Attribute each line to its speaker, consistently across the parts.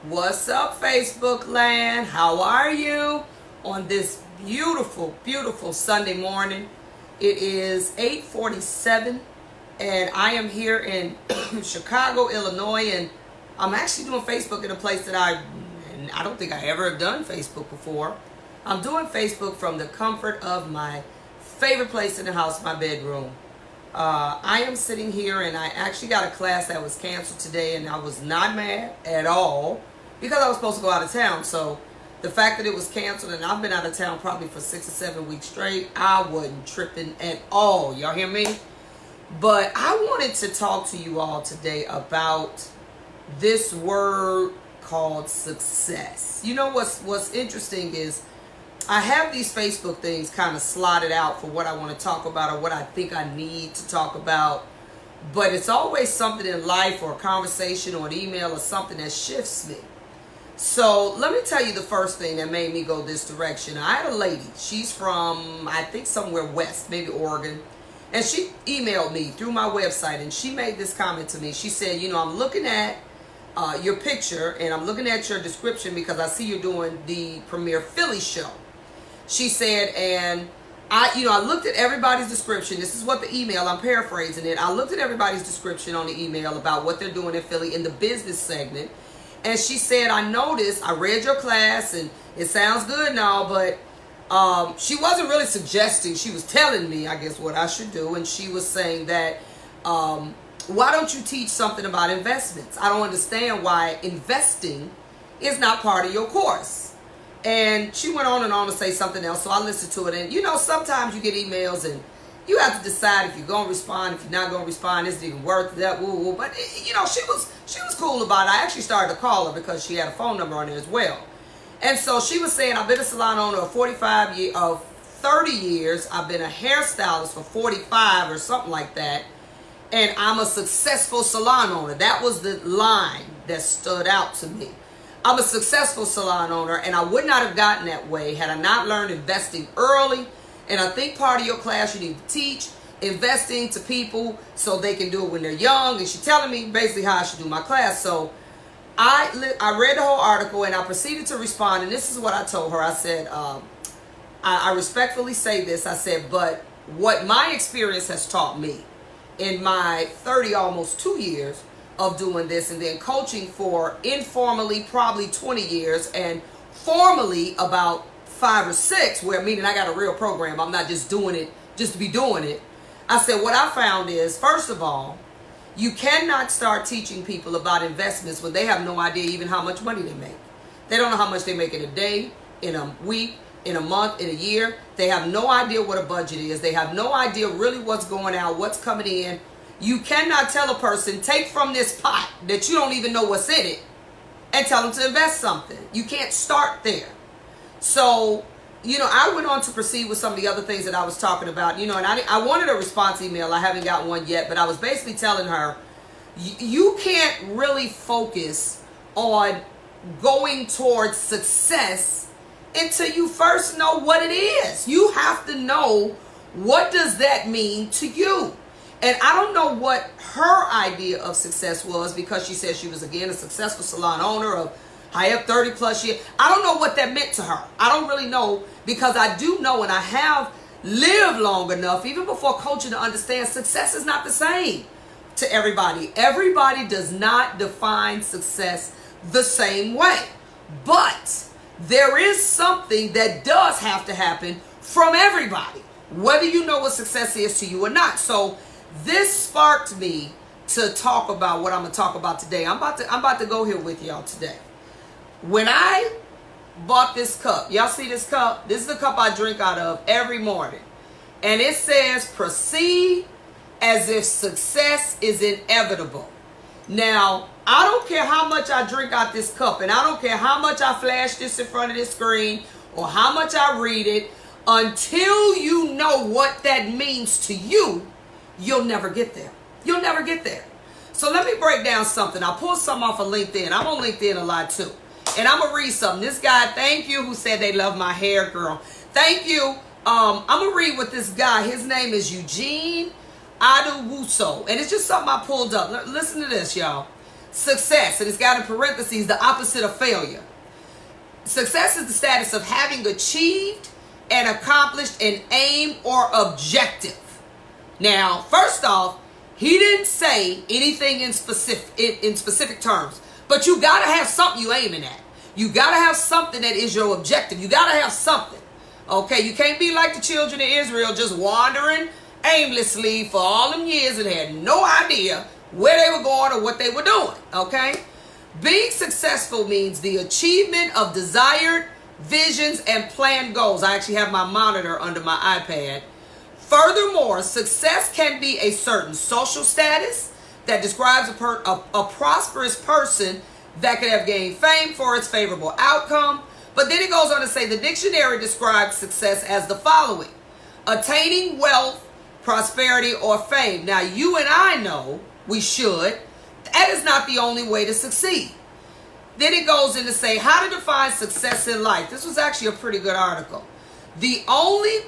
Speaker 1: What's up, Facebook land? How are you on this beautiful, beautiful Sunday morning? It is 8:47, and I am here in Chicago, Illinois, and I'm actually doing Facebook in a place that I don't think I ever have done Facebook before. I'm doing Facebook from the comfort of my favorite place in the house, my bedroom. I am sitting here, and I actually got a class that was canceled today, and I was not mad at all because I was supposed to go out of town. So the fact that it was canceled, and I've been out of town probably for 6 or 7 weeks straight, I wasn't tripping at all. Y'all hear me? But I wanted to talk to you all today about this word called success. You know what's interesting is I have these Facebook things kind of slotted out for what I want to talk about or what I think I need to talk about. But it's always something in life or a conversation or an email or something that shifts me. So let me tell you the first thing that made me go this direction. I had a lady. She's from, I think, somewhere west, maybe Oregon. And she emailed me through my website, and she made this comment to me. She said, you know, I'm looking at your picture, and I'm looking at your description because I see you're doing the Premier Philly show. She said, and I looked at everybody's description. This is what the email, I'm paraphrasing it. I looked at everybody's description on the email about what they're doing in Philly in the business segment. And she said, I noticed, I read your class, and it sounds good now, but she wasn't really suggesting. She was telling me, I guess, what I should do. And she was saying that, why don't you teach something about investments? I don't understand why investing is not part of your course. And she went on to say something else, so I listened to it. And, you know, sometimes you get emails and you have to decide if you're going to respond, if you're not going to respond, is it even worth that? Woo, woo. But, you know, she was cool about it. I actually started to call her because she had a phone number on there as well. And so she was saying, I've been a salon owner of 30 years. I've been a hairstylist for 45 or something like that. And I'm a successful salon owner. That was the line that stood out to me. I'm a successful salon owner, and I would not have gotten that way had I not learned investing early. And I think part of your class you need to teach investing to people so they can do it when they're young. And she's telling me basically how I should do my class. So I read the whole article, and I proceeded to respond. And this is what I told her. I said, I respectfully say this. I said, but what my experience has taught me in my 30, almost 2 years of doing this, and then coaching for informally probably 20 years, and formally about 5 or 6, where meaning I got a real program. I'm not just doing it just to be doing it. I said what I found is, first of all, you cannot start teaching people about investments when they have no idea even how much money they make. They don't know how much they make in a day, in a week, in a month, in a year. They have no idea what a budget is. They have no idea really what's going out, what's coming in. You cannot tell a person, take from this pot that you don't even know what's in it, and tell them to invest something. You can't start there. So, you know, I went on to proceed with some of the other things that I was talking about, you know, and I wanted a response email. I haven't got one yet, but I was basically telling her, you can't really focus on going towards success until you first know what it is. You have to know, what does that mean to you? And I don't know what her idea of success was, because she said she was, again, a successful salon owner of high up 30 plus years. I don't know what that meant to her. I don't really know, because I do know, and I have lived long enough, even before coaching, to understand success is not the same to everybody. Everybody does not define success the same way. But there is something that does have to happen from everybody, whether you know what success is to you or not. So this sparked me to talk about what I'm going to talk about today. I'm about to go here with y'all today. When I bought this cup, y'all see this cup? This is the cup I drink out of every morning. And it says, proceed as if success is inevitable. Now, I don't care how much I drink out this cup, and I don't care how much I flash this in front of this screen or how much I read it, until you know what that means to you, you'll never get there. You'll never get there. So let me break down something. I pulled something off of LinkedIn. I'm on LinkedIn a lot too. And I'm going to read something. This guy, thank you, who said they love my hair, girl. Thank you. I'm going to read what this guy, his name is Eugene Adewuso. And it's just something I pulled up. Listen to this, y'all. success, and it's got in parentheses the opposite of failure. Success is the status of having achieved and accomplished an aim or objective. Now, first off, he didn't say anything in specific terms, but you got to have something you aiming at. You got to have something that is your objective. You got to have something. Okay, you can't be like the children of Israel just wandering aimlessly for all them years and had no idea where they were going or what they were doing. Okay, being successful means the achievement of desired visions and planned goals. I actually have my monitor under my iPad. Furthermore, success can be a certain social status that describes a prosperous person that could have gained fame for its favorable outcome. But then it goes on to say the dictionary describes success as the following: attaining wealth, prosperity, or fame. Now, you and I know we should. That is not the only way to succeed. Then it goes in to say how to define success in life. This was actually a pretty good article. The only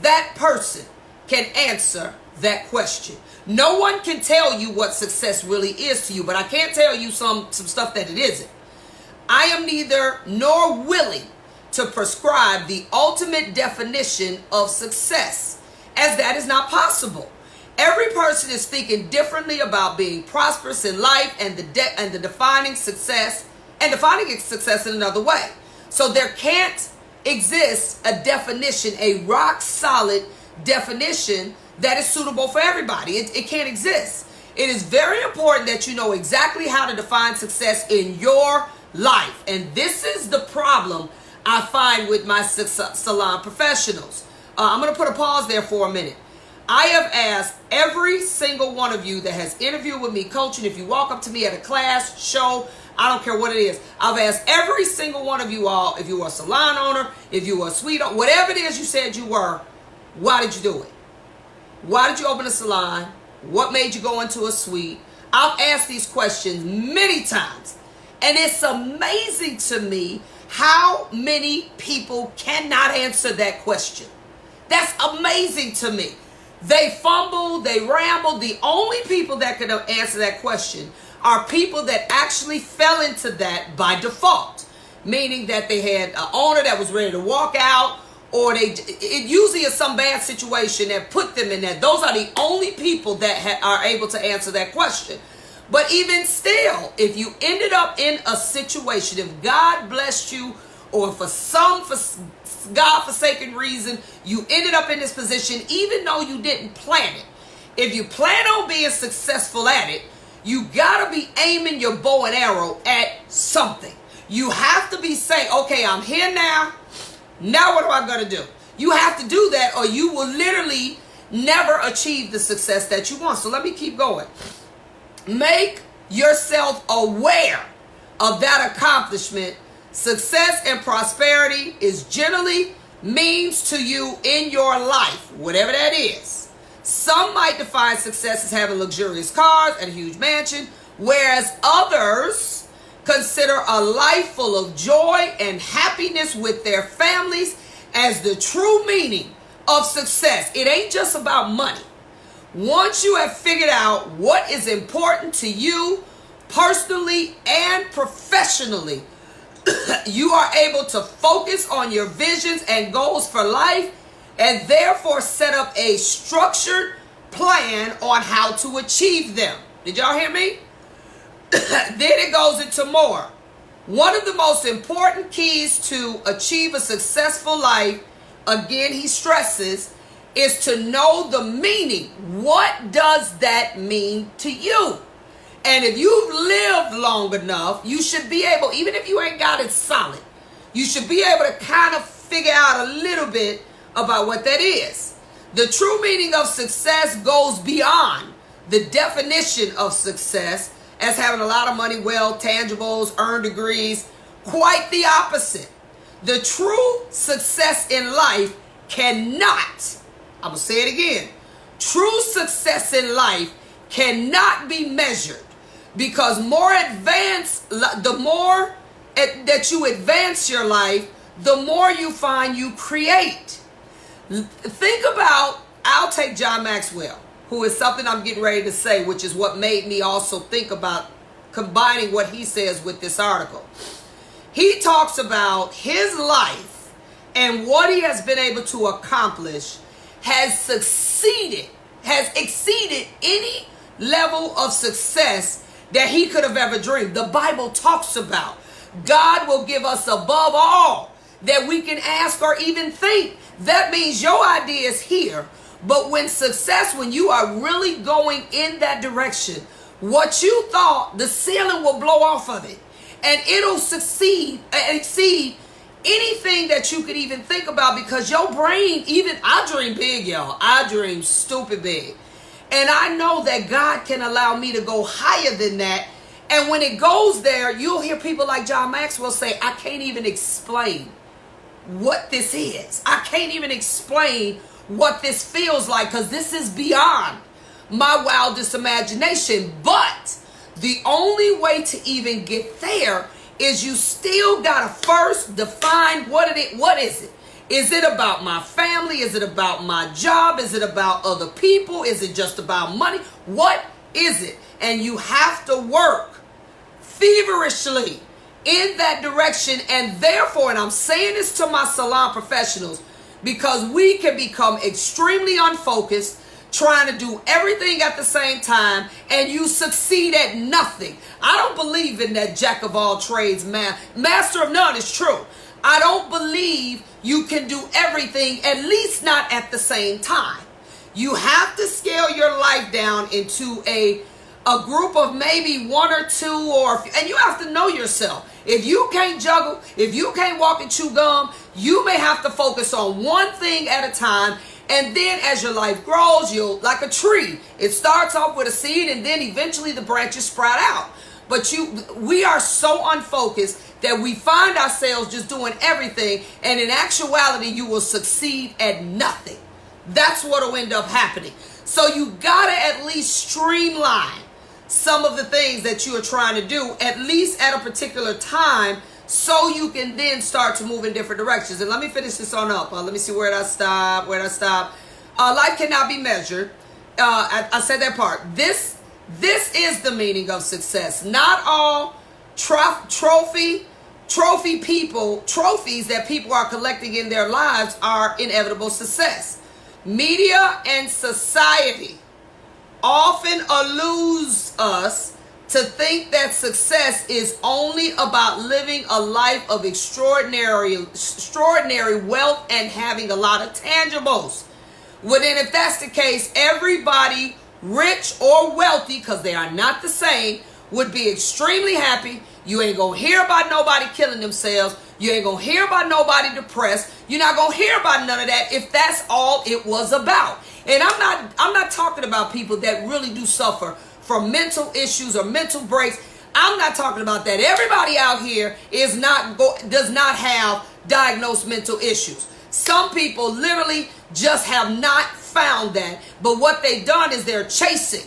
Speaker 1: that person can answer that question. No one can tell you what success really is to you, but I can't tell you some stuff that it isn't. I am neither nor willing to prescribe the ultimate definition of success, as that is not possible. Every person is thinking differently about being prosperous in life and defining success in another way. So there can't exist a definition, a rock solid definition that is suitable for everybody. It can't exist. It is very important that you know exactly how to define success in your life. And this is the problem I find with my salon professionals. I'm going to put a pause there for a minute. I have asked every single one of you that has interviewed with me, coaching, if you walk up to me at a class, show, I don't care what it is. I've asked every single one of you all, if you were a salon owner, if you were a suite owner, whatever it is you said you were, why did you do it? Why did you open a salon? What made you go into a suite? I've asked these questions many times. And it's amazing to me how many people cannot answer that question. That's amazing to me. They fumble, they ramble. The only people that could answer that question are people that actually fell into that by default. Meaning that they had an owner that was ready to walk out, or it usually is some bad situation that put them in that. Those are the only people that are able to answer that question. But even still, if you ended up in a situation, if God blessed you, or for some God-forsaken reason, you ended up in this position, even though you didn't plan it. If you plan on being successful at it, you gotta be aiming your bow and arrow at something. You have to be saying, okay, I'm here now. Now what am I gonna do? You have to do that, or you will literally never achieve the success that you want. So let me keep going. Make yourself aware of that accomplishment. Success and prosperity is generally means to you in your life, whatever that is. Some might define success as having luxurious cars and a huge mansion, whereas others consider a life full of joy and happiness with their families as the true meaning of success. It ain't just about money. Once you have figured out what is important to you personally and professionally, you are able to focus on your visions and goals for life, and therefore set up a structured plan on how to achieve them. Did y'all hear me? Then it goes into more. One of the most important keys to achieve a successful life, again he stresses, is to know the meaning. What does that mean to you? And if you've lived long enough, you should be able, even if you ain't got it solid, you should be able to kind of figure out a little bit about what that is. The true meaning of success goes beyond the definition of success as having a lot of money, wealth, tangibles, earned degrees. Quite the opposite. The true success in life cannot, I'm going to say it again, true success in life cannot be measured, because the more that you advance your life, the more you find you create. Think about, I'll take John Maxwell, who is something I'm getting ready to say, which is what made me also think about combining what he says with this article. He talks about his life and what he has been able to accomplish has exceeded any level of success that he could have ever dreamed. The Bible talks about God will give us above all that we can ask or even think. That means your idea is here. But when you are really going in that direction, what you thought, the ceiling will blow off of it. And it'll exceed anything that you could even think about, because your brain, I dream big, y'all. I dream stupid big. And I know that God can allow me to go higher than that. And when it goes there, you'll hear people like John Maxwell say, I can't even explain what this is. I can't even explain what this feels like, because this is beyond my wildest imagination. But the only way to even get there is you still gotta first define what is it? Is it about my family? Is it about my job? Is it about other people? Is it just about money? What is it? And you have to work feverishly in that direction. And therefore, and I'm saying this to my salon professionals, because we can become extremely unfocused, trying to do everything at the same time, and you succeed at nothing. I don't believe in that jack of all trades, master of none is true. I don't believe you can do everything, at least not at the same time. You have to scale your life down into a group of maybe one or two, and you have to know yourself. If you can't juggle, if you can't walk and chew gum, you may have to focus on one thing at a time. And then as your life grows, like a tree. It starts off with a seed, and then eventually the branches sprout out. But we are so unfocused that we find ourselves just doing everything. And in actuality, you will succeed at nothing. That's what will end up happening. So you gotta at least streamline some of the things that you are trying to do, at least at a particular time, so you can then start to move in different directions. And let me finish this on up. Let me see where did I stop. Life cannot be measured. I said that part. This is the meaning of success. Not all trophies that people are collecting in their lives are inevitable success. Media and society often alludes us to think that success is only about living a life of extraordinary wealth and having a lot of tangibles. Well, then if that's the case, everybody, rich or wealthy, because they are not the same, would be extremely happy. You ain't gonna hear about nobody killing themselves. You ain't gonna hear about nobody depressed. You're not gonna hear about none of that if that's all it was about. And I'm not talking about people that really do suffer from mental issues or mental breaks. I'm not talking about that. Everybody out here does not have diagnosed mental issues. Some people literally just have not found that. But what they've done is they're chasing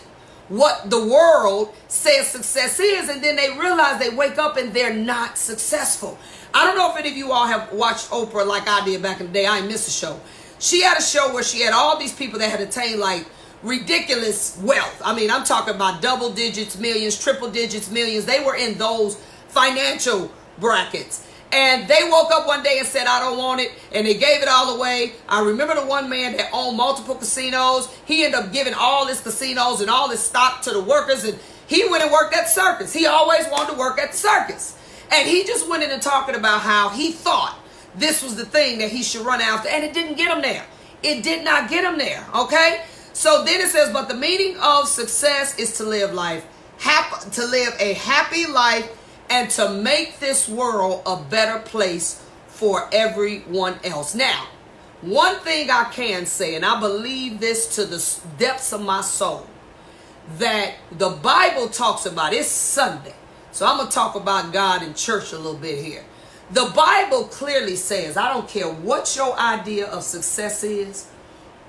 Speaker 1: what the world says success is, and then they realize they wake up and they're not successful. I don't know if any of you all have watched Oprah like I did back in the day. I ain't missed a show. She had a show where she had all these people that had attained like ridiculous wealth. I mean, I'm talking about double digits, millions, triple digits, millions. They were in those financial brackets. And they woke up one day and said, I don't want it. And they gave it all away. I remember the one man that owned multiple casinos. He ended up giving all his casinos and all his stock to the workers. And he went and worked at the circus. He always wanted to work at the circus. And he just went into talking about how he thought this was the thing that he should run after. And it didn't get him there. It did not get him there. Okay? So then it says, but the meaning of success is to live a happy life, and to make this world a better place for everyone else. Now, one thing I can say, and I believe this to the depths of my soul, that the Bible talks about, it's Sunday, so I'm going to talk about God in church a little bit here. The Bible clearly says, I don't care what your idea of success is,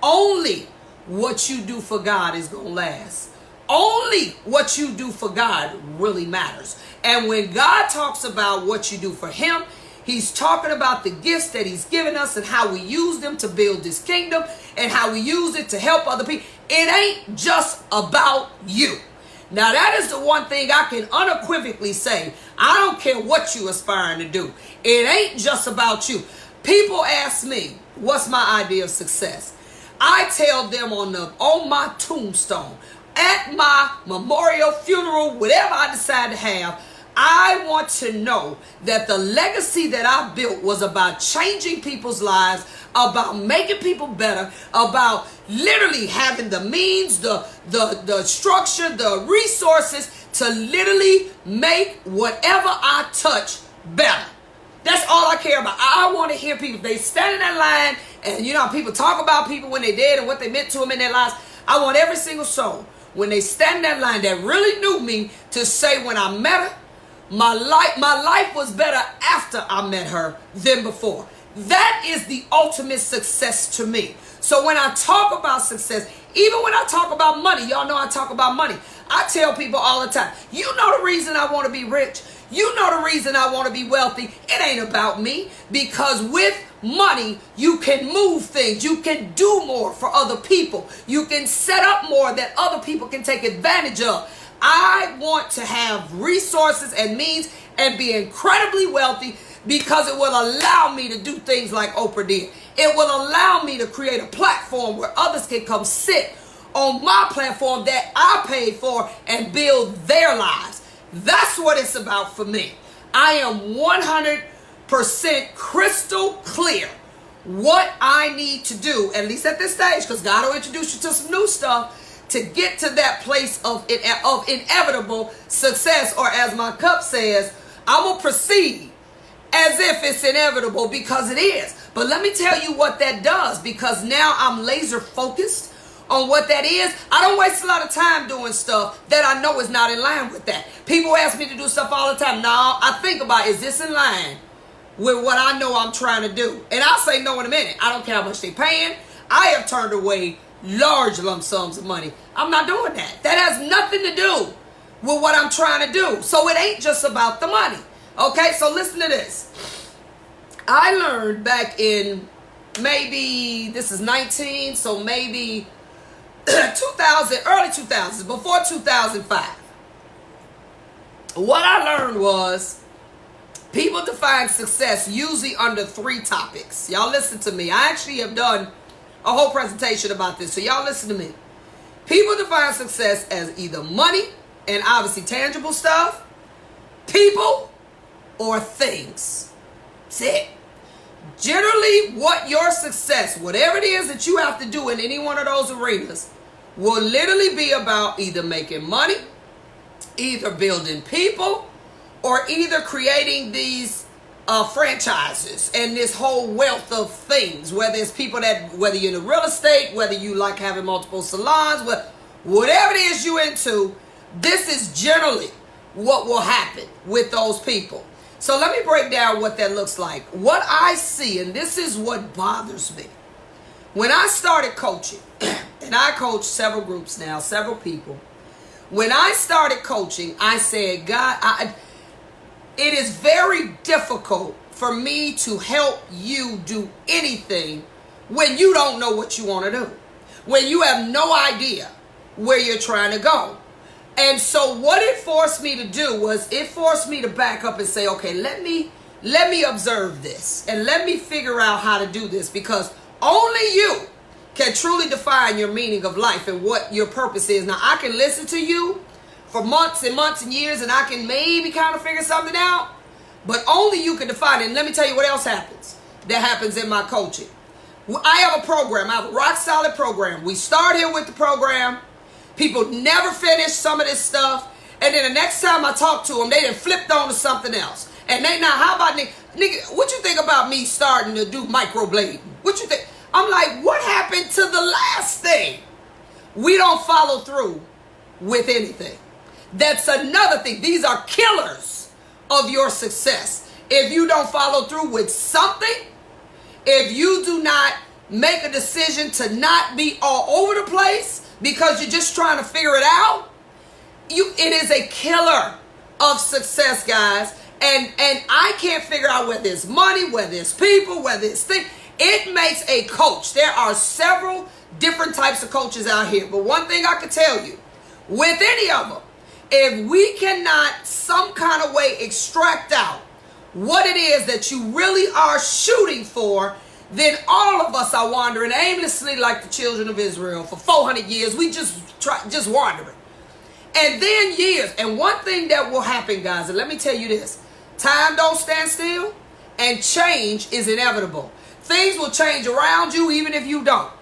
Speaker 1: only what you do for God is going to last. Only what you do for God really matters. And when God talks about what you do for him, he's talking about the gifts that he's given us and how we use them to build this kingdom and how we use it to help other people. It ain't just about you. Now that is the one thing I can unequivocally say. I don't care what you aspiring to do. It ain't just about you. People ask me, what's my idea of success? I tell them on my tombstone, at my memorial, funeral, whatever I decide to have, I want to know that the legacy that I built was about changing people's lives, about making people better, about literally having the means, the structure, the resources to literally make whatever I touch better. That's all I care about. I want to hear people, they stand in that line, and you know, people talk about people when they're dead and what they meant to them in their lives. I want every single soul, when they stand in that line that really knew me, to say when I met her, my life was better after I met her than before. That is the ultimate success to me. So when I talk about success, even when I talk about money, y'all know I talk about money. I tell people all the time, you know the reason I want to be rich. You know the reason I want to be wealthy. It ain't about me, because with money, you can move things. You can do more for other people. You can set up more that other people can take advantage of. I want to have resources and means and be incredibly wealthy, because it will allow me to do things like Oprah did. It will allow me to create a platform where others can come sit on my platform that I paid for and build their lives. That's what it's about for me. I am 100% crystal clear what I need to do, at least at this stage, because God will introduce you to some new stuff, to get to that place of inevitable success, or as my cup says, I'm going to proceed as if it's inevitable, because it is. But let me tell you what that does, because now I'm laser focused on what that is. I don't waste a lot of time doing stuff that I know is not in line with that. People ask me to do stuff all the time. Now I think about, is this in line with what I know I'm trying to do? And I'll say no in a minute. I don't care how much they're paying. I have turned away large lump sums of money. I'm not doing that. That has nothing to do with what I'm trying to do. So it ain't just about the money. Okay, so listen to this. I learned back in maybe, this is 19, so maybe 2000, early 2000s, before 2005. What I learned was people define success usually under 3 topics. Y'all listen to me. I actually have done a whole presentation about this, so y'all listen to me. People define success as either money, and obviously tangible stuff, people, or things. That's it. Generally, what your success, whatever it is that you have to do in any one of those arenas, will literally be about either making money, either building people, or either creating these franchises and this whole wealth of things. Whether it's people that, whether you're in the real estate, whether you like having multiple salons, whatever it is you into, this is generally what will happen with those people. So let me break down what that looks like. What I see, and this is what bothers me. When I started coaching, and I coach several groups now, several people. When I started coaching, I said, God, it is very difficult for me to help you do anything when you don't know what you want to do, when you have no idea where you're trying to go. And so what it forced me to do was, it forced me to back up and say, okay, let me observe this and let me figure out how to do this, because only you can truly define your meaning of life and what your purpose is. Now, I can listen to you for months and months and years, and I can maybe kind of figure something out, but only you can define it. And let me tell you what else happens. That happens in my coaching. I have a program. I have a rock solid program. We start here with the program. People never finish some of this stuff. And then the next time I talk to them, they done flipped on to something else. And they now, how about, nigga, what you think about me starting to do microblading? What you think? I'm like, what happened to the last thing? We don't follow through with anything. That's another thing. These are killers of your success. If you don't follow through with something, if you do not make a decision to not be all over the place because you're just trying to figure it out, it is a killer of success, guys. And I can't figure out whether it's money, whether it's people, whether it's things. It makes a coach. There are several different types of coaches out here. But one thing I can tell you, with any of them, If we cannot some kind of way extract out what it is that you really are shooting for, then all of us are wandering aimlessly like the children of Israel for 400 years. We just wandering. And then years. And one thing that will happen, guys, and let me tell you this, time don't stand still, and change is inevitable. Things will change around you even if you don't.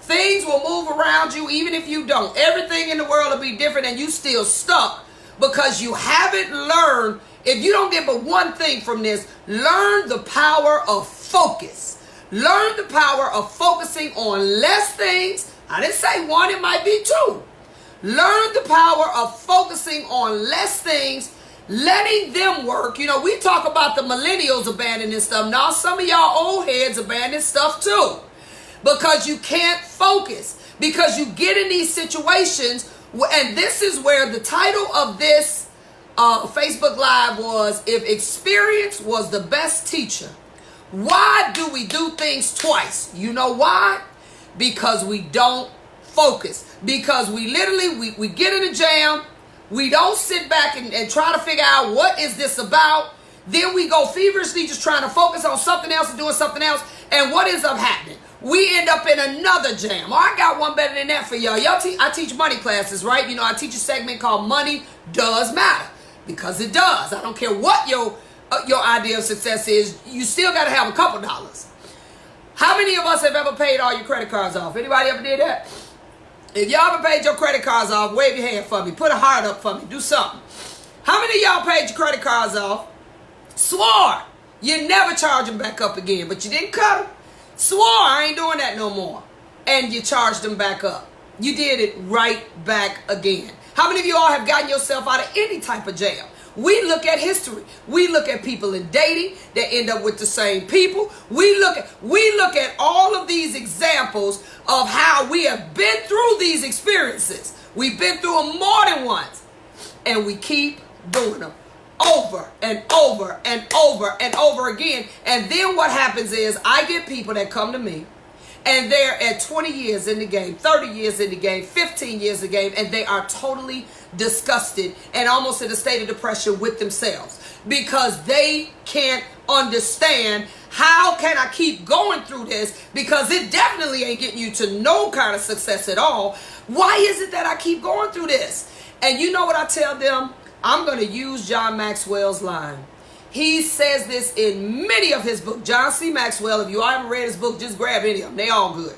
Speaker 1: Things will move around you even if you don't. Everything in the world will be different and you still stuck because you haven't learned. If you don't get but one thing from this, learn the power of focus. Learn the power of focusing on less things. I didn't say one, it might be two. Learn the power of focusing on less things, letting them work. You know, we talk about the millennials abandoning stuff. Now, some of y'all old heads abandon stuff too. Because you can't focus. Because you get in these situations. And this is where the title of this Facebook Live was, if experience was the best teacher, why do we do things twice? You know why? Because we don't focus. Because we literally, we get in a jam. We don't sit back and try to figure out what is this about. Then we go feverishly just trying to focus on something else and doing something else. And what ends up happening? We end up in another jam. Oh, I got one better than that for y'all. I teach money classes, right? You know, I teach a segment called Money Does Matter. Because it does. I don't care what your idea of success is. You still got to have a couple dollars. How many of us have ever paid all your credit cards off? Anybody ever did that? If y'all ever paid your credit cards off, wave your hand for me. Put a heart up for me. Do something. How many of y'all paid your credit cards off? Swore you never charge them back up again, but you didn't cut them. Swore I ain't doing that no more. And you charged them back up. You did it right back again. How many of you all have gotten yourself out of any type of jail? We look at history. We look at people in dating that end up with the same people. We look at all of these examples of how we have been through these experiences. We've been through them more than once. And we keep doing them over and over and over and over again. And then what happens is I get people that come to me and they're at 20 years in the game, 30 years in the game, 15 years in the game, and they are totally disgusted and almost in a state of depression with themselves because they can't understand how can I keep going through this, because it definitely ain't getting you to no kind of success at all. Why is it that I keep going through this? And you know what I tell them? I'm going to use John Maxwell's line. He says this in many of his books. John C. Maxwell, if you haven't read his book, just grab any of them. They all good.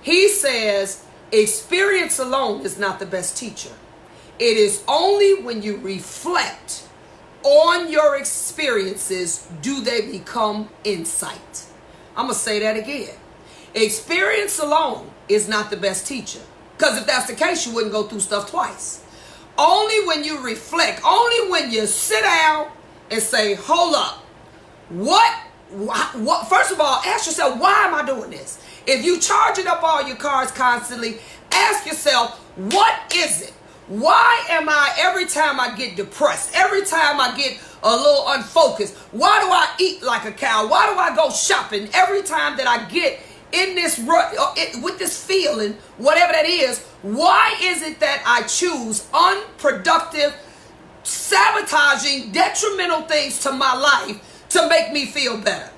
Speaker 1: He says, experience alone is not the best teacher. It is only when you reflect on your experiences do they become insight. I'm going to say that again. Experience alone is not the best teacher. Because if that's the case, you wouldn't go through stuff twice. Only when you reflect, only when you sit down and say, hold up, what, first of all, ask yourself, why am I doing this? If you charging up all your cars constantly, ask yourself, what is it? Why am I, every time I get depressed, every time I get a little unfocused, why do I eat like a cow? Why do I go shopping every time that I get in this rut, with this feeling, whatever that is? Why is it that I choose unproductive, sabotaging, detrimental things to my life to make me feel better?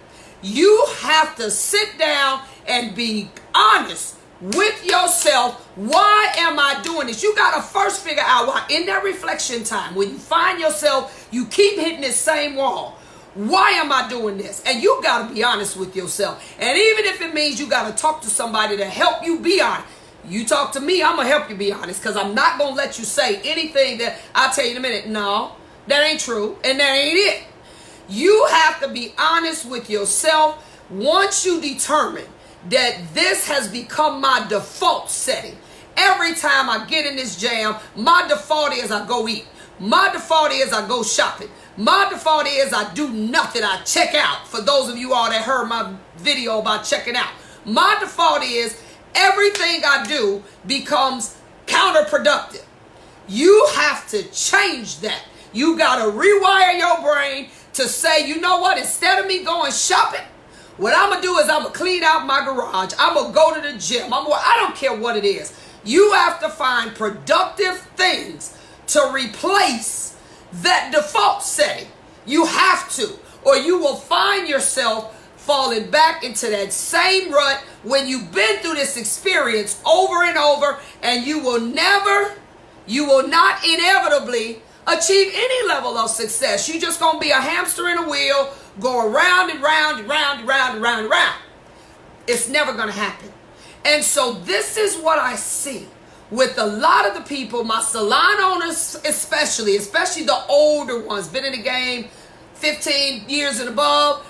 Speaker 1: You have to sit down and be honest with yourself. Why am I doing this? You got to first figure out why. In that reflection time, when you find yourself, you keep hitting this same wall. Why am I doing this? And you got to be honest with yourself. And even if it means you got to talk to somebody to help you be honest. You talk to me, I'm going to help you be honest, because I'm not going to let you say anything that I'll tell you in a minute. No, that ain't true, and that ain't it. You have to be honest with yourself. Once you determine that this has become my default setting, every time I get in this jam, my default is I go eat. My default is I go shopping. My default is I do nothing. I check out. For those of you all that heard my video about checking out, my default is everything I do becomes counterproductive. You have to change that. You got to rewire your brain to say, you know what, instead of me going shopping, what I'm going to do is I'm going to clean out my garage. I'm going to go to the gym. I don't care what it is. You have to find productive things to replace that default setting. You have to, or you will find yourself falling back into that same rut when you've been through this experience over and over, and you will not inevitably achieve any level of success. You're just going to be a hamster in a wheel, go around and round and round and round and round and round. It's never going to happen. And so this is what I see with a lot of the people, my salon owners especially the older ones, been in the game 15 years and above.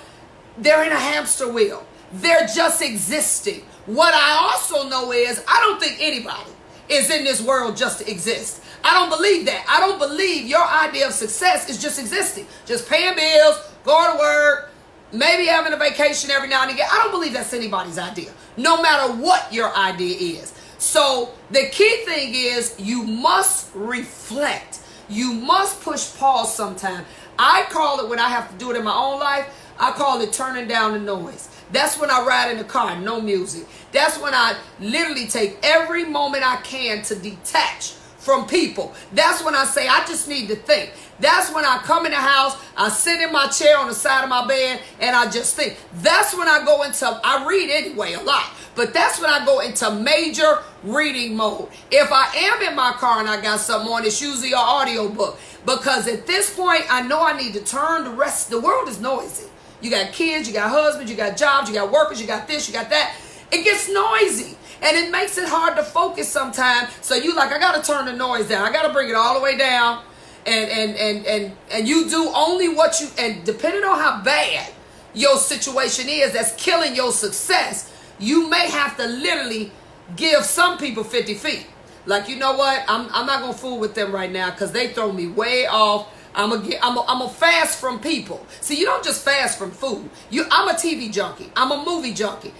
Speaker 1: They're in a hamster wheel. They're just existing. What I also know is I don't think anybody is in this world just to exist. I don't believe that. I don't believe your idea of success is just existing, just paying bills, going to work, maybe having a vacation every now and again. I don't believe that's anybody's idea, no matter what your idea is. So the key thing is you must reflect. You must push pause sometime. I call it, when I have to do it in my own life, I call it turning down the noise. That's when I ride in the car, no music. That's when I literally take every moment I can to detach from people. That's when I say I just need to think. That's when I come in the house, I sit in my chair on the side of my bed, and I just think. That's when I go into, I read anyway a lot, but that's when I go into major reading mode. If I am in my car and I got something on, it's usually an audio book, because at this point I know I need to turn the rest. The world is noisy. You got kids, you got husbands, you got jobs, you got workers, you got this, you got that. It gets noisy. And it makes it hard to focus sometimes. So you like, I got to turn the noise down. I got to bring it all the way down. And you do only what you, and depending on how bad your situation is that's killing your success, you may have to literally give some people 50 feet. Like, you know what? I'm not going to fool with them right now because they throw me way off. I'm a fast from people. See, you don't just fast from food. I'm a TV junkie. I'm a movie junkie.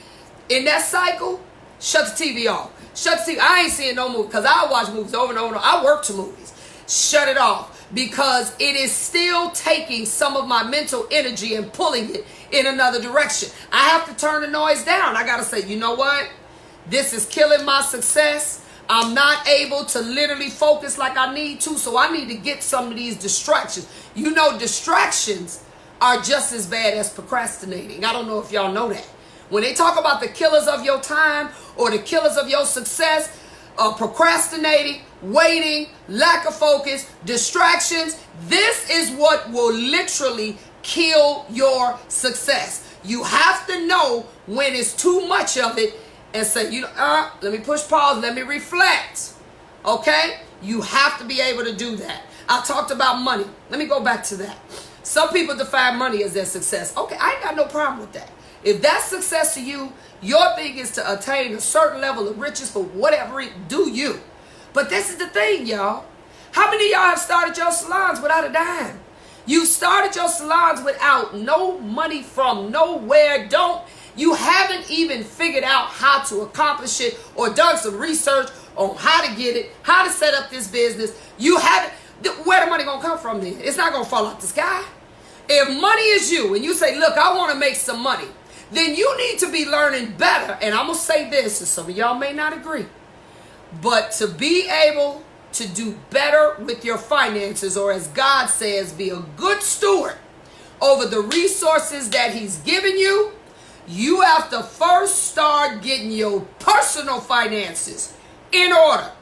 Speaker 1: In that cycle, shut the TV off. Shut the TV. I ain't seeing no movie because I watch movies over and over and over. I work to movies. Shut it off because it is still taking some of my mental energy and pulling it in another direction. I have to turn the noise down. I got to say, you know what? This is killing my success. I'm not able to literally focus like I need to, so I need to get some of these distractions. You know, distractions are just as bad as procrastinating. I don't know if y'all know that. When they talk about the killers of your time or the killers of your success, procrastinating, waiting, lack of focus, distractions, this is what will literally kill your success. You have to know when it's too much of it and say, let me push pause, let me reflect. Okay? You have to be able to do that. I talked about money. Let me go back to that. Some people define money as their success. Okay, I ain't got no problem with that. If that's success to you, your thing is to attain a certain level of riches for whatever reason, do you. But this is the thing, y'all. How many of y'all have started your salons without a dime? You started your salons without no money from nowhere. You haven't even figured out how to accomplish it or done some research on how to get it, how to set up this business. You haven't. Where the money going to come from then? It's not going to fall out the sky. If money is you and you say, look, I want to make some money, then you need to be learning better. And I'm going to say this, and some of y'all may not agree, but to be able to do better with your finances, or as God says, be a good steward over the resources that he's given you, you have to first start getting your personal finances in order.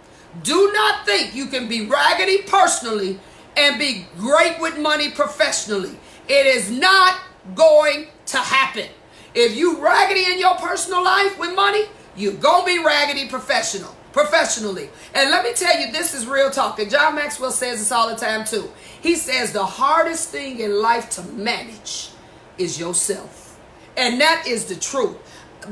Speaker 1: Do not think you can be raggedy personally and be great with money professionally. It is not going to happen. If you raggedy in your personal life with money, you're going to be raggedy professionally. And let me tell you, this is real talk. And John Maxwell says this all the time too. He says the hardest thing in life to manage is yourself. And that is the truth.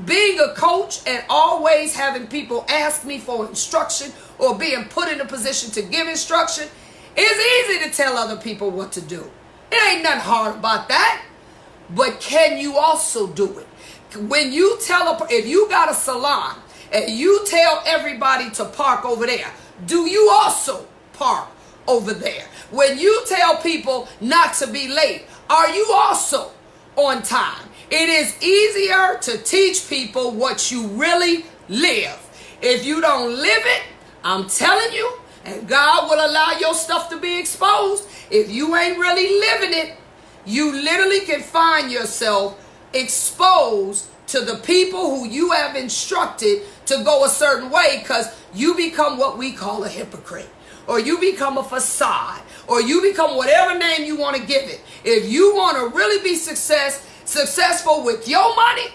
Speaker 1: Being a coach and always having people ask me for instruction or being put in a position to give instruction, it's easy to tell other people what to do. It ain't nothing hard about that. But can you also do it? When you if you got a salon and you tell everybody to park over there, do you also park over there? When you tell people not to be late, are you also on time? It is easier to teach people what you really live. If you don't live it, I'm telling you, And God will allow your stuff to be exposed. If you ain't really living it, you literally can find yourself exposed to the people who you have instructed to go a certain way, because you become what we call a hypocrite, or you become a facade, or you become whatever name you want to give it. If you want to really be successful with your money,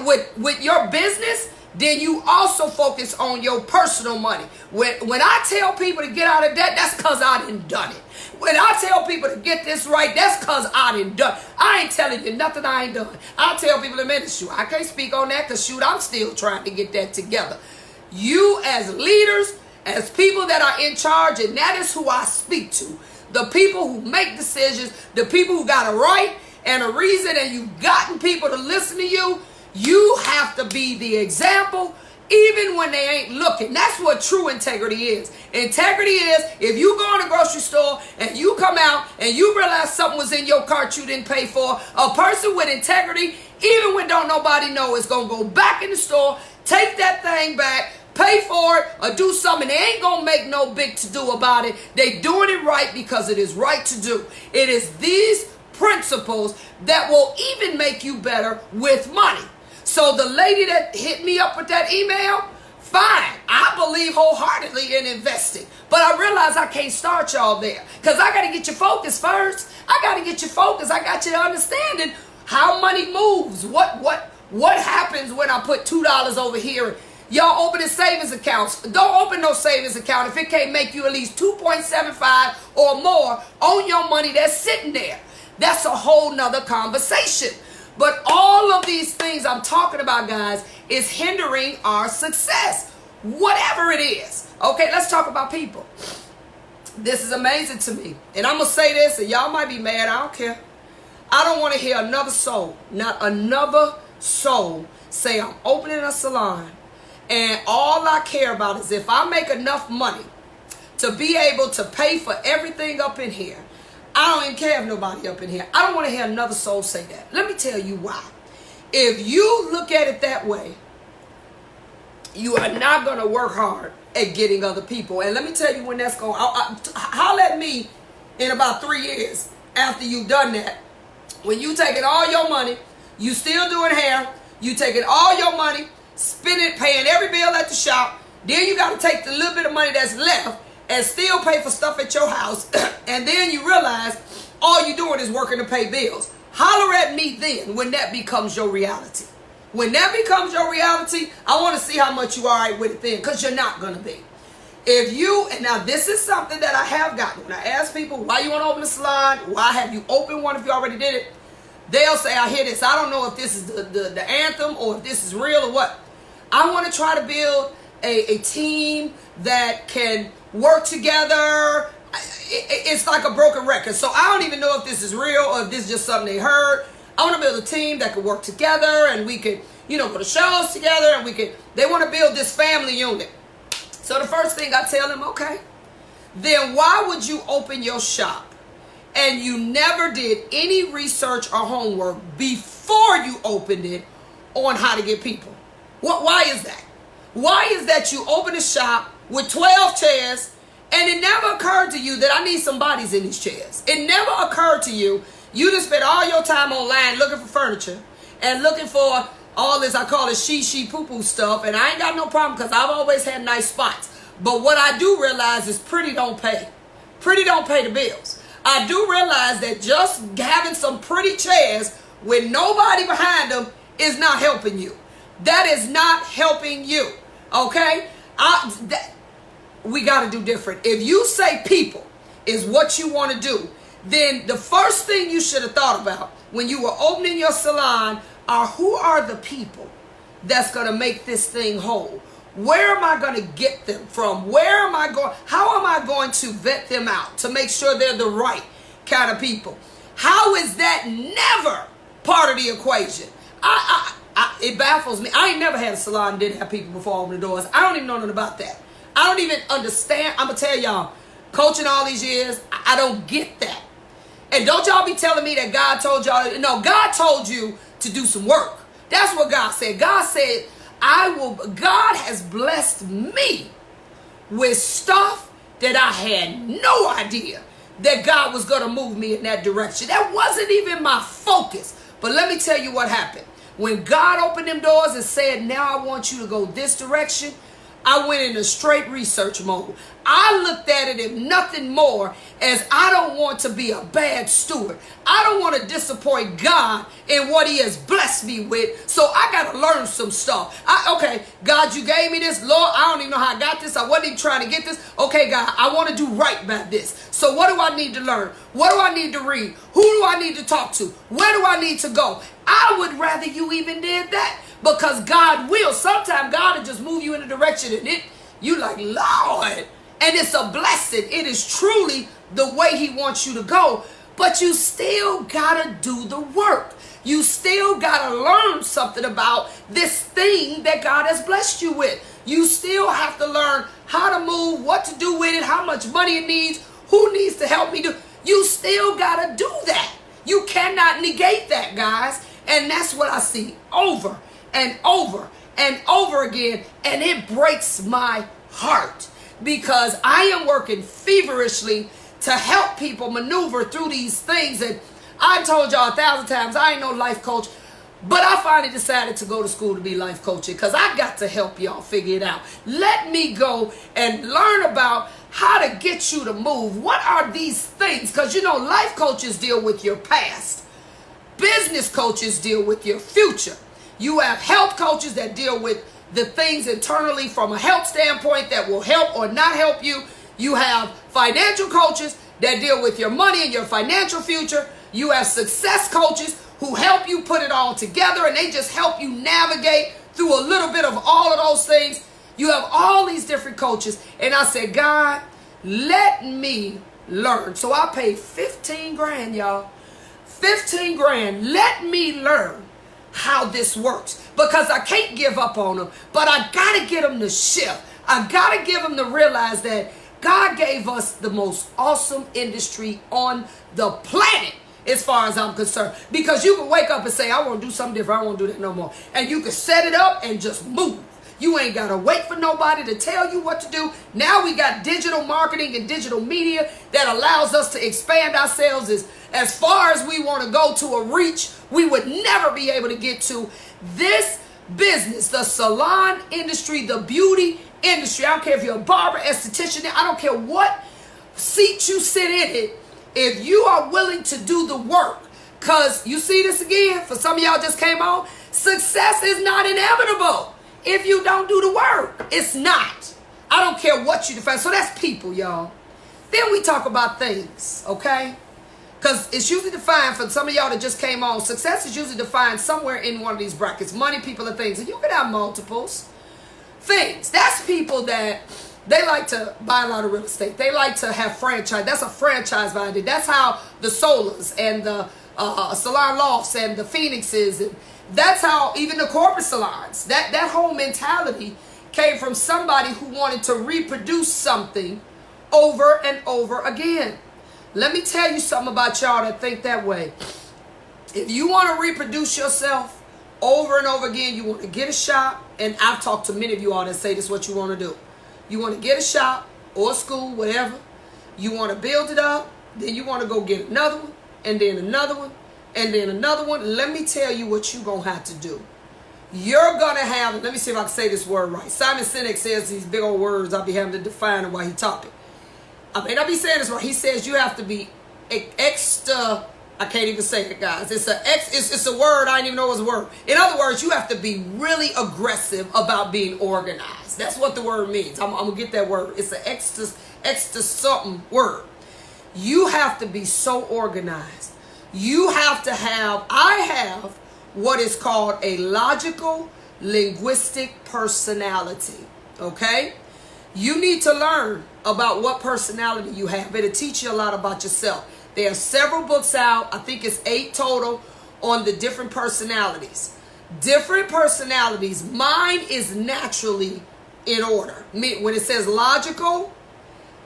Speaker 1: with your business, then you also focus on your personal money. When I tell people to get out of debt, that's because I done it. When I tell people to get this right, that's because I done it. I ain't telling you nothing I ain't done. I tell people in ministry, I can't speak on that because shoot, I'm still trying to get that together. You as leaders, as people that are in charge, and that is who I speak to. The people who make decisions, the people who got a right and a reason, and you've gotten people to listen to you. You have to be the example even when they ain't looking. That's what true integrity is. Integrity is if you go in a grocery store and you come out and you realize something was in your cart you didn't pay for, a person with integrity, even when don't nobody know, is going to go back in the store, take that thing back, pay for it, or do something. They ain't going to make no big to do about it. They doing it right because it is right to do. It is these principles that will even make you better with money. So the lady that hit me up with that email, fine. I believe wholeheartedly in investing. But I realize I can't start y'all there. Because I got to get you focused first. I got to get you focused. I got you understanding how money moves. What happens when I put $2 over here? Y'all open a savings accounts. Don't open no savings account if it can't make you at least 2.75 or more on your money that's sitting there. That's a whole nother conversation. But all of these things I'm talking about, guys, is hindering our success, whatever it is. Okay, let's talk about people. This is amazing to me. And I'm going to say this, and y'all might be mad. I don't care. I don't want to hear another soul, not another soul, say I'm opening a salon, and all I care about is if I make enough money to be able to pay for everything up in here. I don't even care if nobody up in here. I don't want to hear another soul say that. Let me tell you why. If you look at it that way, you are not going to work hard at getting other people. And let me tell you when that's going. Holler at me in about 3 years after you've done that. When you taking all your money, you still doing hair, you taking all your money, spending, paying every bill at the shop. Then you got to take the little bit of money that's left and still pay for stuff at your house, and then you realize all you're doing is working to pay bills. Holler at me then when that becomes your reality. When that becomes your reality, I want to see how much you are all right with it then, because you're not going to be. If you, and now this is something that I have gotten. When I ask people, why you want to open a salon? Why have you opened one if you already did it? They'll say, I hear this. I don't know if this is the anthem or if this is real or what. I want to try to build a team that can work together. It's like a broken record. So I don't even know if this is real or if this is just something they heard. I want to build a team that can work together and we can, go to shows together and they want to build this family unit. So the first thing I tell them, okay, then why would you open your shop and you never did any research or homework before you opened it on how to get people? Why is that? Why is that you open a shop with 12 chairs and it never occurred to you that I need some bodies in these chairs? It never occurred to you. You just spent all your time online looking for furniture and looking for all this, I call it she, poo-poo stuff. And I ain't got no problem because I've always had nice spots. But what I do realize is pretty don't pay. Pretty don't pay the bills. I do realize that just having some pretty chairs with nobody behind them is not helping you. That is not helping you. Okay? We got to do different. If you say people is what you want to do, then the first thing you should have thought about when you were opening your salon are who are the people that's going to make this thing whole? Where am I going to get them from? Where am I going? How am I going to vet them out to make sure they're the right kind of people? How is that never part of the equation? It baffles me. I ain't never had a salon and didn't have people before open the doors. I don't even know nothing about that. I don't even understand. I'm going to tell y'all, coaching all these years, I don't get that. And don't y'all be telling me that God told y'all. No, God told you to do some work. That's what God said. God said, God has blessed me with stuff that I had no idea that God was going to move me in that direction. That wasn't even my focus. But let me tell you what happened. When God opened them doors and said, now I want you to go this direction, I went into straight research mode. I looked at it, if nothing more, as I don't want to be a bad steward. I don't want to disappoint God in what he has blessed me with. So I got to learn some stuff. Okay, God, you gave me this. Lord, I don't even know how I got this. I wasn't even trying to get this. Okay, God, I want to do right by this. So what do I need to learn? What do I need to read? Who do I need to talk to? Where do I need to go? I would rather you even did that, because God will. Sometimes God will just move you in a direction and you like, Lord. And it's a blessing. It is truly the way he wants you to go. But you still got to do the work. You still got to learn something about this thing that God has blessed you with. You still have to learn how to move, what to do with it, how much money it needs, who needs to help me do. You still got to do that. You cannot negate that, guys. And that's what I see over and over and over again. And it breaks my heart, because I am working feverishly to help people maneuver through these things. And I told y'all 1,000 times, I ain't no life coach, but I finally decided to go to school to be life coaching, because I got to help y'all figure it out. Let me go and learn about how to get you to move. What are these things? Because you know, life coaches deal with your past. Business coaches deal with your future. You have health coaches that deal with the things internally from a health standpoint that will help or not help you. You have financial coaches that deal with your money and your financial future. You have success coaches who help you put it all together, and they just help you navigate through a little bit of all of those things. You have all these different coaches. And I said, God, let me learn. So I paid 15 grand, y'all. 15 grand. Let me learn how this works, because I can't give up on them, but I got to get them to shift. I got to give them to realize that God gave us the most awesome industry on the planet, as far as I'm concerned, because you can wake up and say, I want to do something different. I won't do that no more. And you can set it up and just move. You ain't got to wait for nobody to tell you what to do. Now we got digital marketing and digital media that allows us to expand ourselves as far as we want to go, to a reach we would never be able to get to. This business, the salon industry, the beauty industry, I don't care if you're a barber, esthetician, I don't care what seat you sit in it, if you are willing to do the work. Because you see this again, for some of y'all just came on, success is not inevitable if you don't do the work. It's not. I don't care what you define. So that's people, y'all. Then we talk about things, okay? Because it's usually defined, for some of y'all that just came on, success is usually defined somewhere in one of these brackets. Money, people, and things. And you can have multiples. Things. That's people that they like to buy a lot of real estate. They like to have franchise. That's a franchise value. That's how the Solas and the Salon Lofts and the Phoenixes, and that's how even the corporate salons, that whole mentality came from somebody who wanted to reproduce something over and over again. Let me tell you something about y'all that think that way. If you want to reproduce yourself over and over again, you want to get a shop, and I've talked to many of you all that say this is what you want to do. You want to get a shop or a school, whatever. You want to build it up, then you want to go get another one, and then another one, and then another one. Let me tell you what you're going to have to do. You're going to have, let me see if I can say this word right. Simon Sinek says these big old words I'll be having to define them while he's talking. I may not be saying this right. He says you have to be extra, I can't even say it, guys. It's a word, I didn't even know it was a word. In other words, you have to be really aggressive about being organized. That's what the word means. I'm going to get that word. It's an extra something word. You have to be so organized. You have to have, I have what is called a logical linguistic personality. Okay? You need to learn about what personality you have. It'll teach you a lot about yourself. There are several books out. I think it's 8 total on the different personalities. Different personalities. Mine is naturally in order. When it says logical,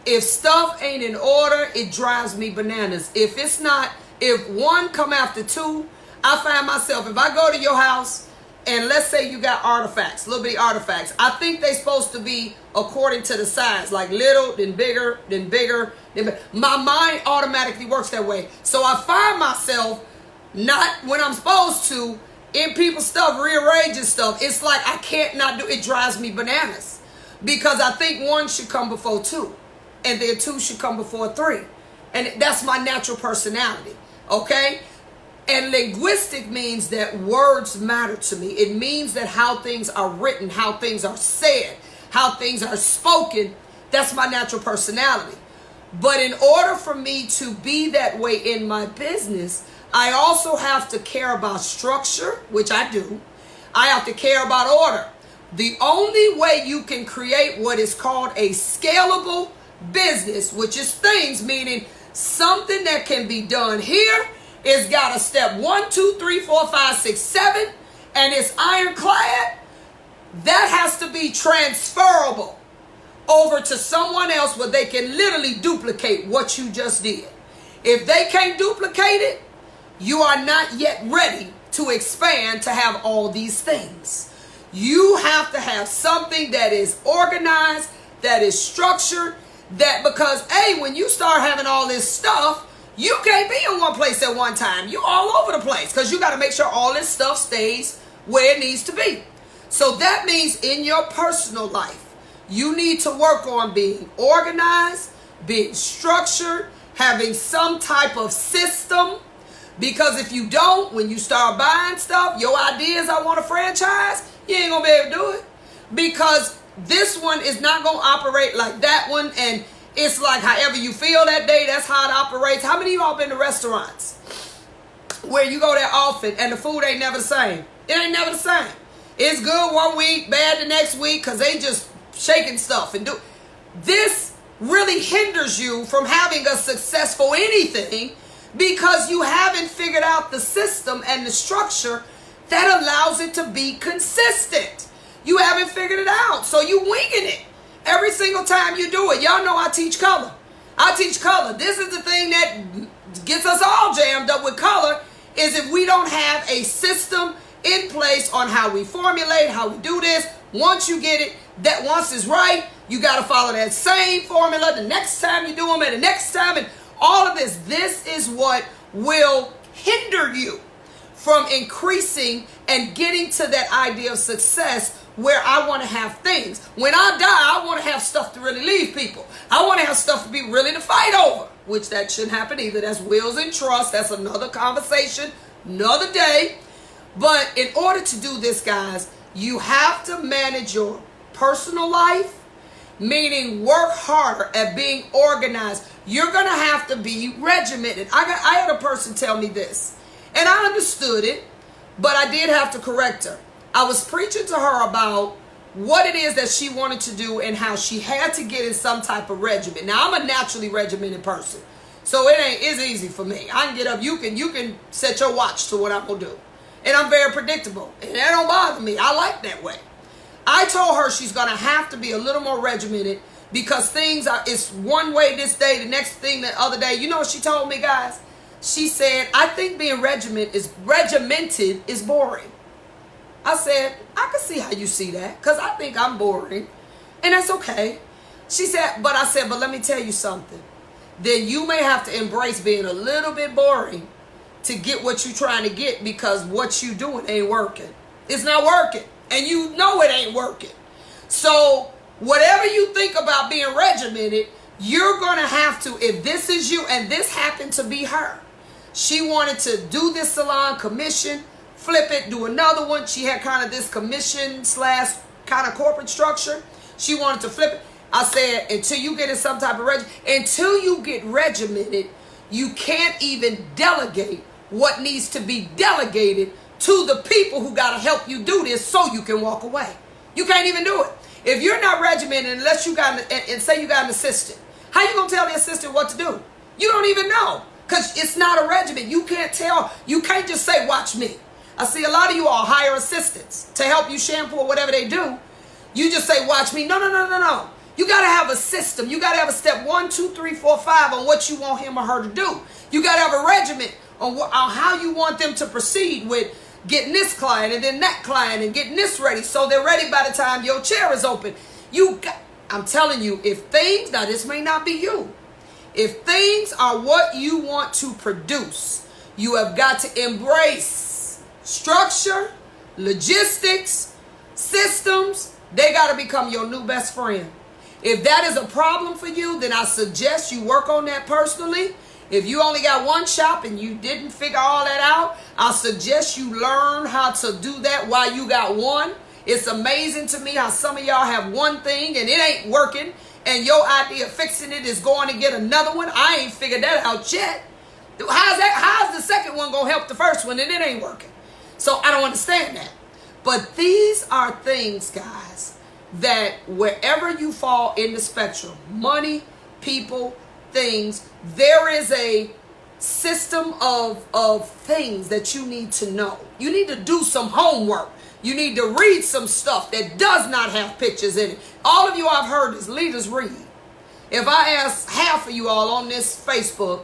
Speaker 1: if stuff ain't in order, it drives me bananas. If it's not, if one come after two, I find myself, if I go to your house and let's say you got artifacts, little bitty artifacts, I think they're supposed to be according to the size, like little, then bigger, then bigger, then bigger. My mind automatically works that way. So I find myself not when I'm supposed to in people's stuff, rearranging stuff. It's like I can't not do it. Drives me bananas because I think one should come before two, and then two should come before three, and that's my natural personality. Okay. And linguistic means that words matter to me. It means that how things are written, how things are said, how things are spoken, that's my natural personality. But in order for me to be that way in my business, I also have to care about structure, which I do. I have to care about order. The only way you can create what is called a scalable business, which is things, meaning something that can be done here, it's got a step 1, 2, 3, 4, 5, 6, 7, and it's ironclad. That has to be transferable over to someone else where they can literally duplicate what you just did. If they can't duplicate it, you are not yet ready to expand to have all these things. You have to have something that is organized, that is structured, that because, hey, when you start having all this stuff, you can't be in one place at one time. You're all over the place because you got to make sure all this stuff stays where it needs to be. So that means in your personal life, you need to work on being organized, being structured, having some type of system. Because if you don't, when you start buying stuff, your ideas, I want a franchise, you ain't going to be able to do it. Because this one is not going to operate like that one. And it's like however you feel that day, that's how it operates. How many of y'all been to restaurants where you go there often and the food ain't never the same? It ain't never the same. It's good one week, bad the next week because they just shaking stuff and do. This really hinders you from having a successful anything because you haven't figured out the system and the structure that allows it to be consistent. You haven't figured it out, so you winging it. Every single time you do it. Y'all know I teach color. I teach color. This is the thing that gets us all jammed up with color is if we don't have a system in place on how we formulate, how we do this. Once you get it, that once is right, you got to follow that same formula the next time you do them and the next time and all of this. This is what will hinder you from increasing and getting to that idea of success where I want to have things. When I die, I want to have stuff to really leave people. I want to have stuff to be really to fight over, which that shouldn't happen either. That's wills and trust. That's another conversation, another day. But in order to do this, guys, you have to manage your personal life, meaning work harder at being organized. You're going to have to be regimented. I had a person tell me this, and I understood it, but I did have to correct her. I was preaching to her about what it is that she wanted to do and how she had to get in some type of regimen. Now, I'm a naturally regimented person, so it's easy for me. I can get up. You can set your watch to what I'm going to do. And I'm very predictable, and that don't bother me. I like that way. I told her she's going to have to be a little more regimented because it's one way this day, the next thing the other day. You know what she told me, guys? She said, I think being regimented is boring. I said, I can see how you see that because I think I'm boring. And that's okay. She said, but let me tell you something. Then you may have to embrace being a little bit boring to get what you're trying to get because what you doing ain't working. It's not working. And you know it ain't working. So whatever you think about being regimented, you're going to have to, if this is you, and this happened to be her. She wanted to do this salon commission, flip it, do another one. She had kind of this commission / kind of corporate structure. She wanted to flip it. I said, until you get in some type of until you get regimented, you can't even delegate what needs to be delegated to the people who got to help you do this so you can walk away. You can't even do it. If you're not regimented, unless you got, and say you got an assistant, how you going to tell the assistant what to do? You don't even know because it's not a regimen. You can't tell. You can't just say, watch me. I see a lot of you all hire assistants to help you shampoo or whatever they do. You just say, watch me. No. You got to have a system. You got to have a step 1, 2, 3, 4, 5 on what you want him or her to do. You got to have a regimen on how you want them to proceed with getting this client and then that client and getting this ready so they're ready by the time your chair is open. I'm telling you, if things, now this may not be you, if things are what you want to produce, you have got to embrace structure, logistics, systems. They got to become your new best friend. If that is a problem for you, then I suggest you work on that personally. If you only got one shop and you didn't figure all that out, I suggest you learn how to do that while you got one. It's amazing to me how some of y'all have one thing and it ain't working, and your idea of fixing it is going to get another one. I ain't figured that out yet. How's the second one going to help the first one and it ain't working? So I don't understand that. But these are things, guys, that wherever you fall in the spectrum, money, people, things, there is a system of things that you need to know. You need to do some homework. You need to read some stuff that does not have pictures in it. All of you I've heard is leaders read. If I ask half of you all on this Facebook,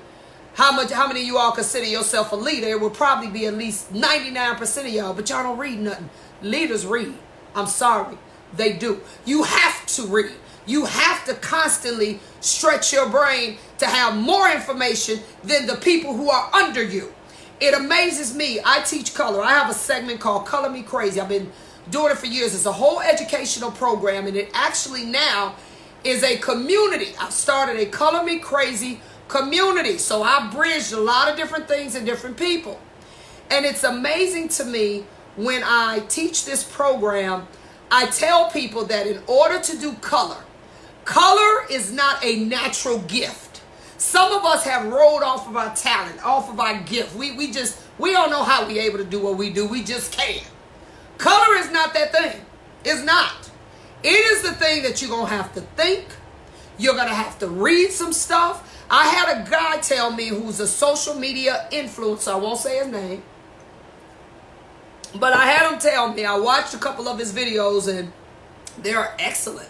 Speaker 1: how many of you all consider yourself a leader, it would probably be at least 99% of y'all, but y'all don't read nothing. Leaders read. I'm sorry. They do. You have to read. You have to constantly stretch your brain to have more information than the people who are under you. It amazes me. I teach color. I have a segment called Color Me Crazy. I've been doing it for years. It's a whole educational program, and it actually now is a community. I've started a Color Me Crazy community. So I've bridged a lot of different things and different people. And it's amazing to me when I teach this program, I tell people that in order to do color is not a natural gift. Some of us have rolled off of our talent, off of our gift. We don't know how we able to do what we do. We just can't. Color is not that thing. It's not. It is the thing that you're going to have to think. You're going to have to read some stuff. I had a guy tell me who's a social media influencer. I won't say his name. But I had him tell me, I watched a couple of his videos and they're excellent.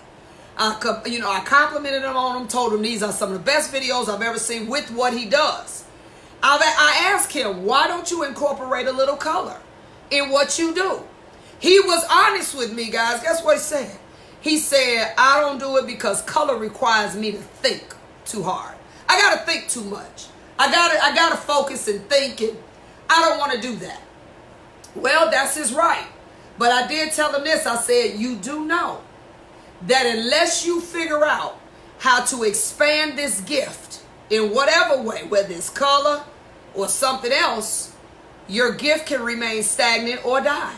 Speaker 1: I complimented him on them, told him these are some of the best videos I've ever seen with what he does. I asked him, why don't you incorporate a little color in what you do? He was honest with me, guys. Guess what he said? He said, I don't do it because color requires me to think too hard. I got to think too much. I got to focus and think, and I don't want to do that. Well, that's his right. But I did tell him this. I said, you do know that unless you figure out how to expand this gift in whatever way, whether it's color or something else, your gift can remain stagnant or die.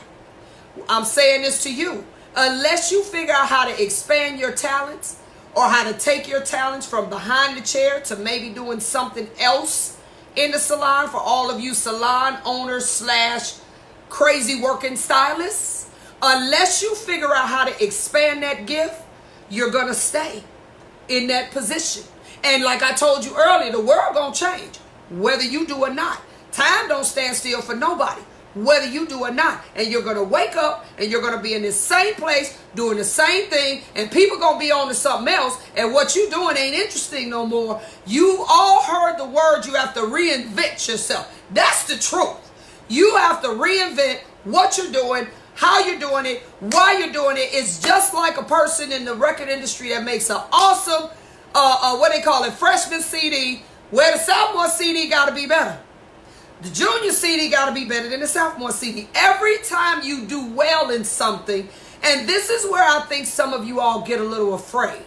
Speaker 1: I'm saying this to you. Unless you figure out how to expand your talents or how to take your talents from behind the chair to maybe doing something else in the salon, for all of you salon owners / crazy working stylists, unless you figure out how to expand that gift, you're going to stay in that position. And like I told you earlier, the world going to change, whether you do or not. Time don't stand still for nobody, whether you do or not. And you're going to wake up and you're going to be in this same place doing the same thing, and people going to be on to something else, and what you doing ain't interesting no more. You all heard the word, you have to reinvent yourself. That's the truth. You have to reinvent what you're doing, how you're doing it, why you're doing it. It's just like a person in the record industry that makes an awesome, freshman CD, where the sophomore CD got to be better. The junior CD got to be better than the sophomore CD. Every time you do well in something, and this is where I think some of you all get a little afraid.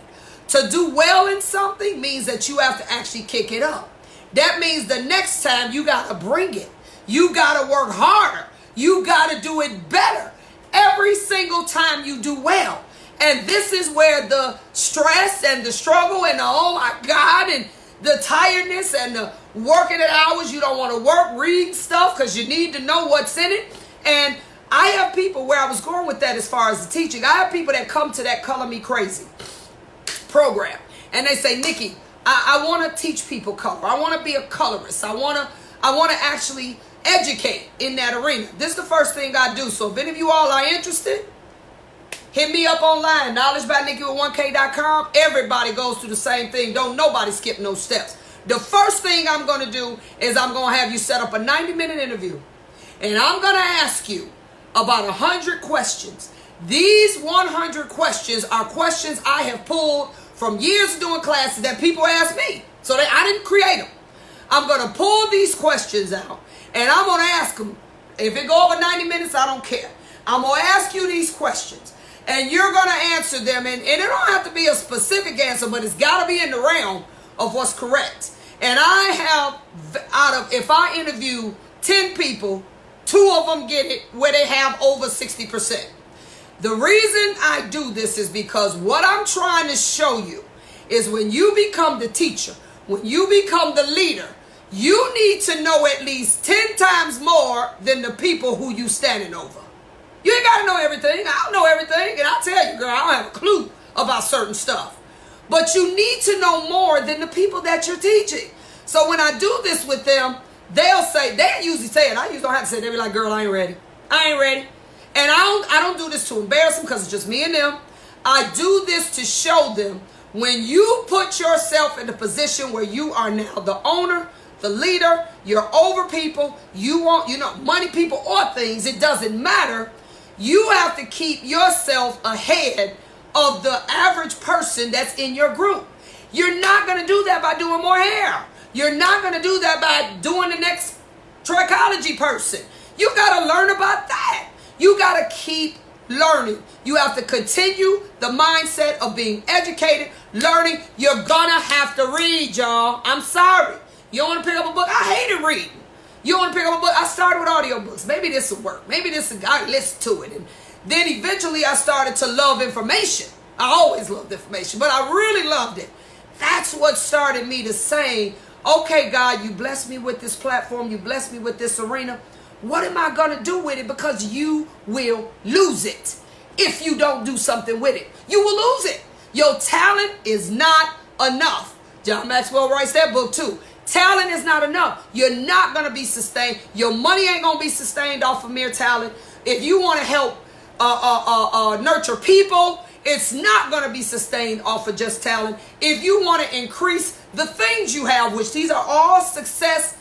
Speaker 1: To do well in something means that you have to actually kick it up. That means the next time you got to bring it. You got to work harder. You got to do it better every single time you do well. And this is where the stress and the struggle and the oh my God and the tiredness and the working at hours you don't want to work, reading stuff because you need to know what's in it. And I have people, where I was going with that as far as the teaching, I have people that come to that Color Me Crazy program and they say, Nikki, I want to teach people color. I want to be a colorist. I want to actually educate in that arena. This is the first thing I do. So if any of you all are interested, hit me up online, knowledgebynikki1k.com. Everybody goes through the same thing. Don't nobody skip no steps. The first thing I'm going to do is I'm going to have you set up a 90-minute interview. And I'm going to ask you about 100 questions These 100 questions are questions I have pulled from years of doing classes that people ask me. So I didn't create them. I'm going to pull these questions out and I'm going to ask them. If it go over 90 minutes, I don't care. I'm going to ask you these questions and you're going to answer them. And it don't have to be a specific answer, but it's got to be in the realm of what's correct. And I have, if I interview 10 people, 2 of them get it where they have over 60%. The reason I do this is because what I'm trying to show you is when you become the teacher, when you become the leader, you need to know at least 10 times more than the people who you standing over. You ain't got to know everything. I don't know everything. And I'll tell you, girl, I don't have a clue about certain stuff. But you need to know more than the people that you're teaching. So when I do this with them, they usually say it. I usually don't have to say it. They be like, girl, I ain't ready. I ain't ready. And I don't do this to embarrass them because it's just me and them. I do this to show them when you put yourself in the position where you are now the owner, the leader, you're over people, you want, money, people, or things, it doesn't matter. You have to keep yourself ahead of the average person that's in your group. You're not going to do that by doing more hair. You're not going to do that by doing the next trichology person. You got to learn about that. You got to keep learning. You have to continue the mindset of being educated, learning. You're going to have to read, y'all. I'm sorry. You want to pick up a book? I hated reading. You want to pick up a book? I started with audiobooks. Maybe this will work. Maybe I listen to it. And then eventually I started to love information. I always loved information, but I really loved it. That's what started me to saying, okay, God, you blessed me with this platform. You blessed me with this arena. What am I going to do with it? Because you will lose it if you don't do something with it. You will lose it. Your talent is not enough. John Maxwell writes that book too. Talent is not enough. You're not going to be sustained. Your money ain't going to be sustained off of mere talent. If you want to help nurture people, it's not going to be sustained off of just talent. If you want to increase the things you have, which these are all success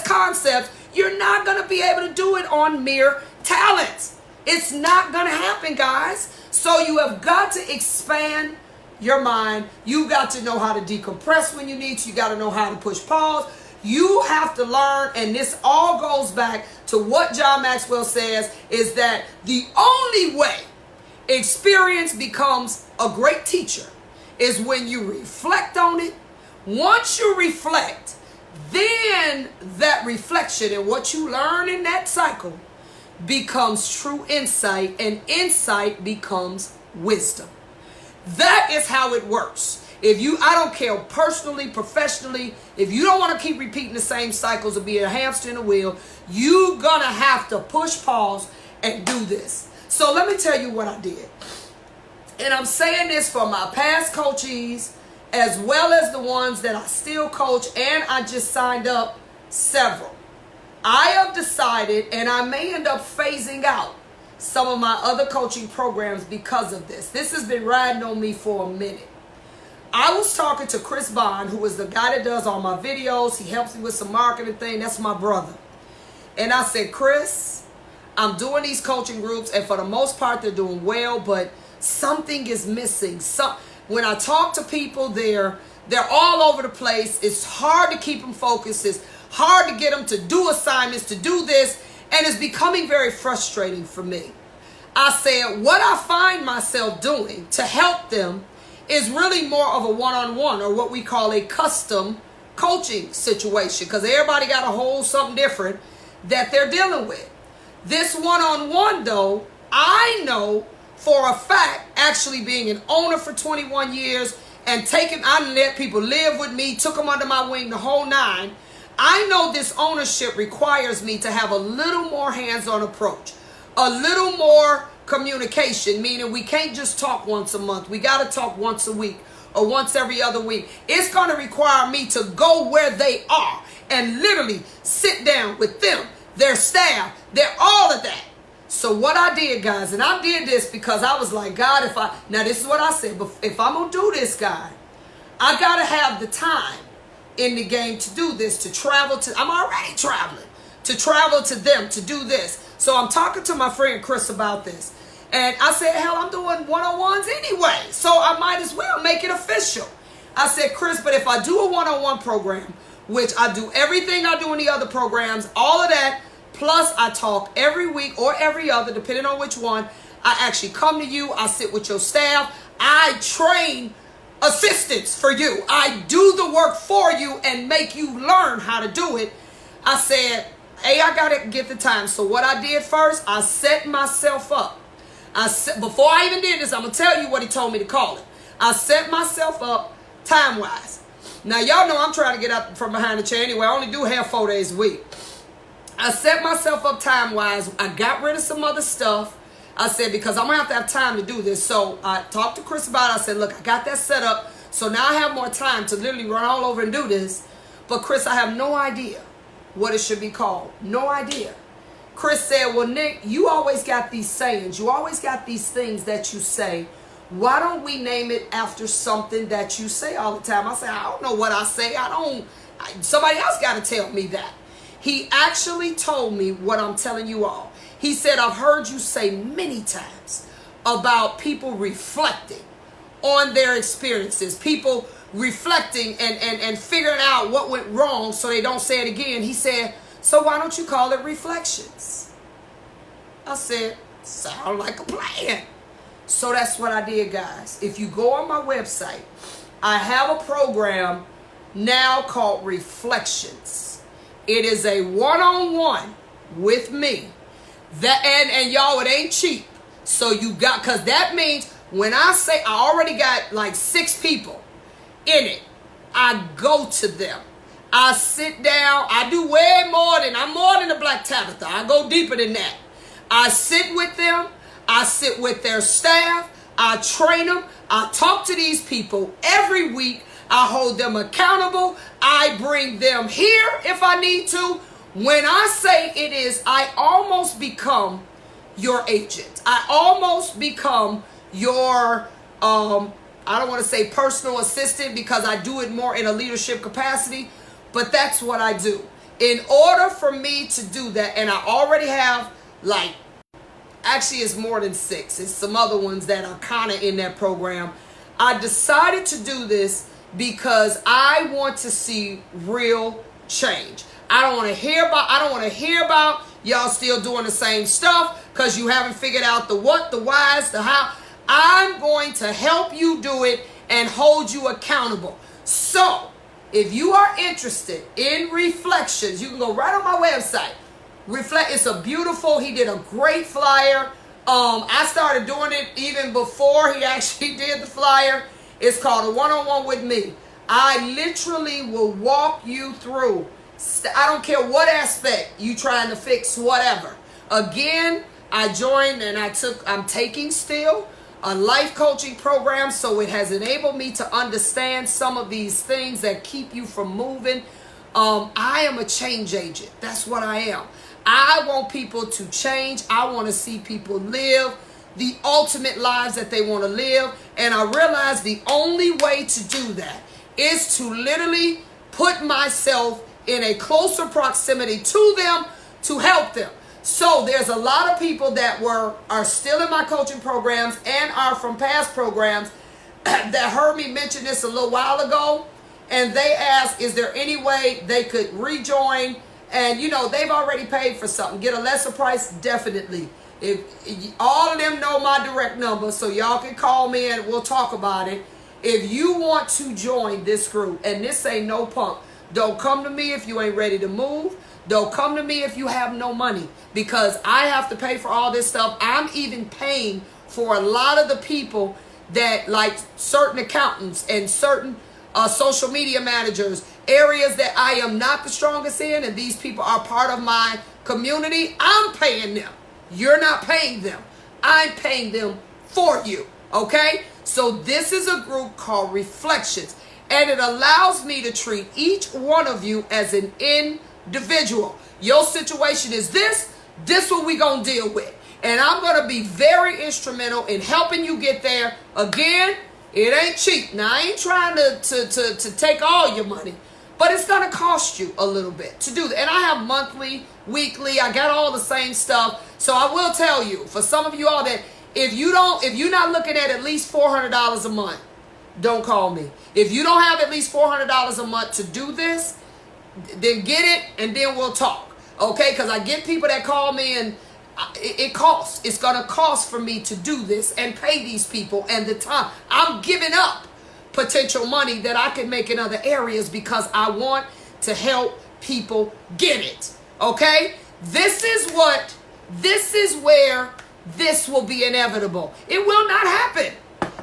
Speaker 1: concepts, you're not going to be able to do it on mere talent. It's not going to happen, guys. So you have got to expand your mind. You got to know how to decompress when you need to. You got to know how to push pause. You have to learn, and this all goes back to what John Maxwell says, is that the only way experience becomes a great teacher is when you reflect on it. Once you reflect, then that reflection and what you learn in that cycle becomes true insight, and insight becomes wisdom. That is how it works. I don't care personally, professionally, if you don't want to keep repeating the same cycles of being a hamster in a wheel, you're going to have to push pause and do this. So let me tell you what I did. And I'm saying this for my past coachees, as well as the ones that I still coach, and I just signed up several. I have decided, and I may end up phasing out some of my other coaching programs because of this. This has been riding on me for a minute. I was talking to Chris Bond, who is the guy that does all my videos. He helps me with some marketing thing. That's my brother. And I said, Chris, I'm doing these coaching groups, and for the most part, they're doing well, but something is missing. When I talk to people, they're all over the place. It's hard to keep them focused. It's hard to get them to do assignments, to do this, and it's becoming very frustrating for me. I said, what I find myself doing to help them is really more of a one-on-one, or what we call a custom coaching situation, because everybody got a whole something different that they're dealing with. This one-on-one, though, I know for a fact, actually being an owner for 21 years and I let people live with me, took them under my wing, the whole nine. I know this ownership requires me to have a little more hands-on approach, a little more communication, meaning we can't just talk once a month. We got to talk once a week or once every other week. It's going to require me to go where they are and literally sit down with them, their staff, all of that. So what I did, guys, and I did this because I was like, God, now this is what I said, but if I'm going to do this, God, I got to have the time in the game to do this, to travel to, I'm already traveling, to travel to them, to do this. So I'm talking to my friend Chris about this. And I said, hell, I'm doing one-on-ones anyway, so I might as well make it official. I said, Chris, but if I do a one-on-one program, which I do everything I do in the other programs, all of that, plus I talk every week or every other, depending on which one, I actually come to you, I sit with your staff, I train assistants for you. I do the work for you and make you learn how to do it. I said, hey, I got to get the time. So what I did first, I set myself up. Before I even did this, I'm going to tell you what he told me to call it. I set myself up time-wise. Now, y'all know I'm trying to get up from behind the chair anyway. I only do hair 4 days a week. I set myself up time-wise. I got rid of some other stuff. I said, because I'm going to have time to do this. So I talked to Chris about it. I said, look, I got that set up. So now I have more time to literally run all over and do this. But Chris, I have no idea what it should be called. No idea. Chris said, well, Nick, you always got these sayings. You always got these things that you say. Why don't we name it after something that you say all the time? I said, I don't know what I say. Somebody else got to tell me that. He actually told me what I'm telling you all. He said, I've heard you say many times about people reflecting on their experiences, people reflecting and figuring out what went wrong so they don't say it again. He said, so why don't you call it Reflections? I said, sound like a plan. So that's what I did, guys. If you go on my website, I have a program now called Reflections. It is a one-on-one with me. And y'all, it ain't cheap. So you got, because that means when I say I already got like 6 people in it, I go to them. I sit down. I do I'm more than a Black Tabitha. I go deeper than that. I sit with them. I sit with their staff. I train them. I talk to these people every week. I hold them accountable. I bring them here if I need to. When I say it is, I almost become your agent. I almost become your, I don't want to say personal assistant because I do it more in a leadership capacity, but that's what I do. In order for me to do that, and I already have actually it's more than 6. It's some other ones that are kind of in that program. I decided to do this because I want to see real change. I don't want to hear about y'all still doing the same stuff because you haven't figured out the what, the whys, the how. I'm going to help you do it and hold you accountable. So, if you are interested in Reflections, you can go right on my website. It's a beautiful, he did a great flyer. I started doing it even before he actually did the flyer. It's called A One-on-One with Me. I literally will walk you through. I don't care what aspect you trying to fix, whatever. Again, I joined and I'm taking still a life coaching program, so it has enabled me to understand some of these things that keep you from moving. I am a change agent. That's what I am. I want people to change. I want to see people live the ultimate lives that they want to live. And I realize the only way to do that is to literally put myself in a closer proximity to them to help them. So there's a lot of people that are still in my coaching programs and are from past programs that heard me mention this a little while ago. And they asked, is there any way they could rejoin? And, they've already paid for something. Get a lesser price? Definitely. If all of them know my direct number, so y'all can call me and we'll talk about it. If you want to join this group, and this ain't no punk, don't come to me if you ain't ready to move. Don't come to me if you have no money, because I have to pay for all this stuff. I'm even paying for a lot of the people that, like certain accountants and certain social media managers, areas that I am not the strongest in, and these people are part of my community. I'm paying them. You're not paying them. I'm paying them for you. Okay? So this is a group called Reflections, and it allows me to treat each one of you as an individual. Your situation is this what we gonna deal with. And I'm gonna be very instrumental in helping you get there. Again, it ain't cheap. Now, I ain't trying to take all your money, but it's gonna cost you a little bit to do that. And I have monthly, weekly, I got all the same stuff. So I will tell you, for some of you all that If you're not looking at least $400 a month, don't call me. If you don't have at least $400 a month to do this, then get it and then we'll talk. Okay? Because I get people that call me and it costs. It's going to cost for me to do this and pay these people and the time. I'm giving up potential money that I can make in other areas because I want to help people get it. Okay? This is where this will be inevitable. It will not happen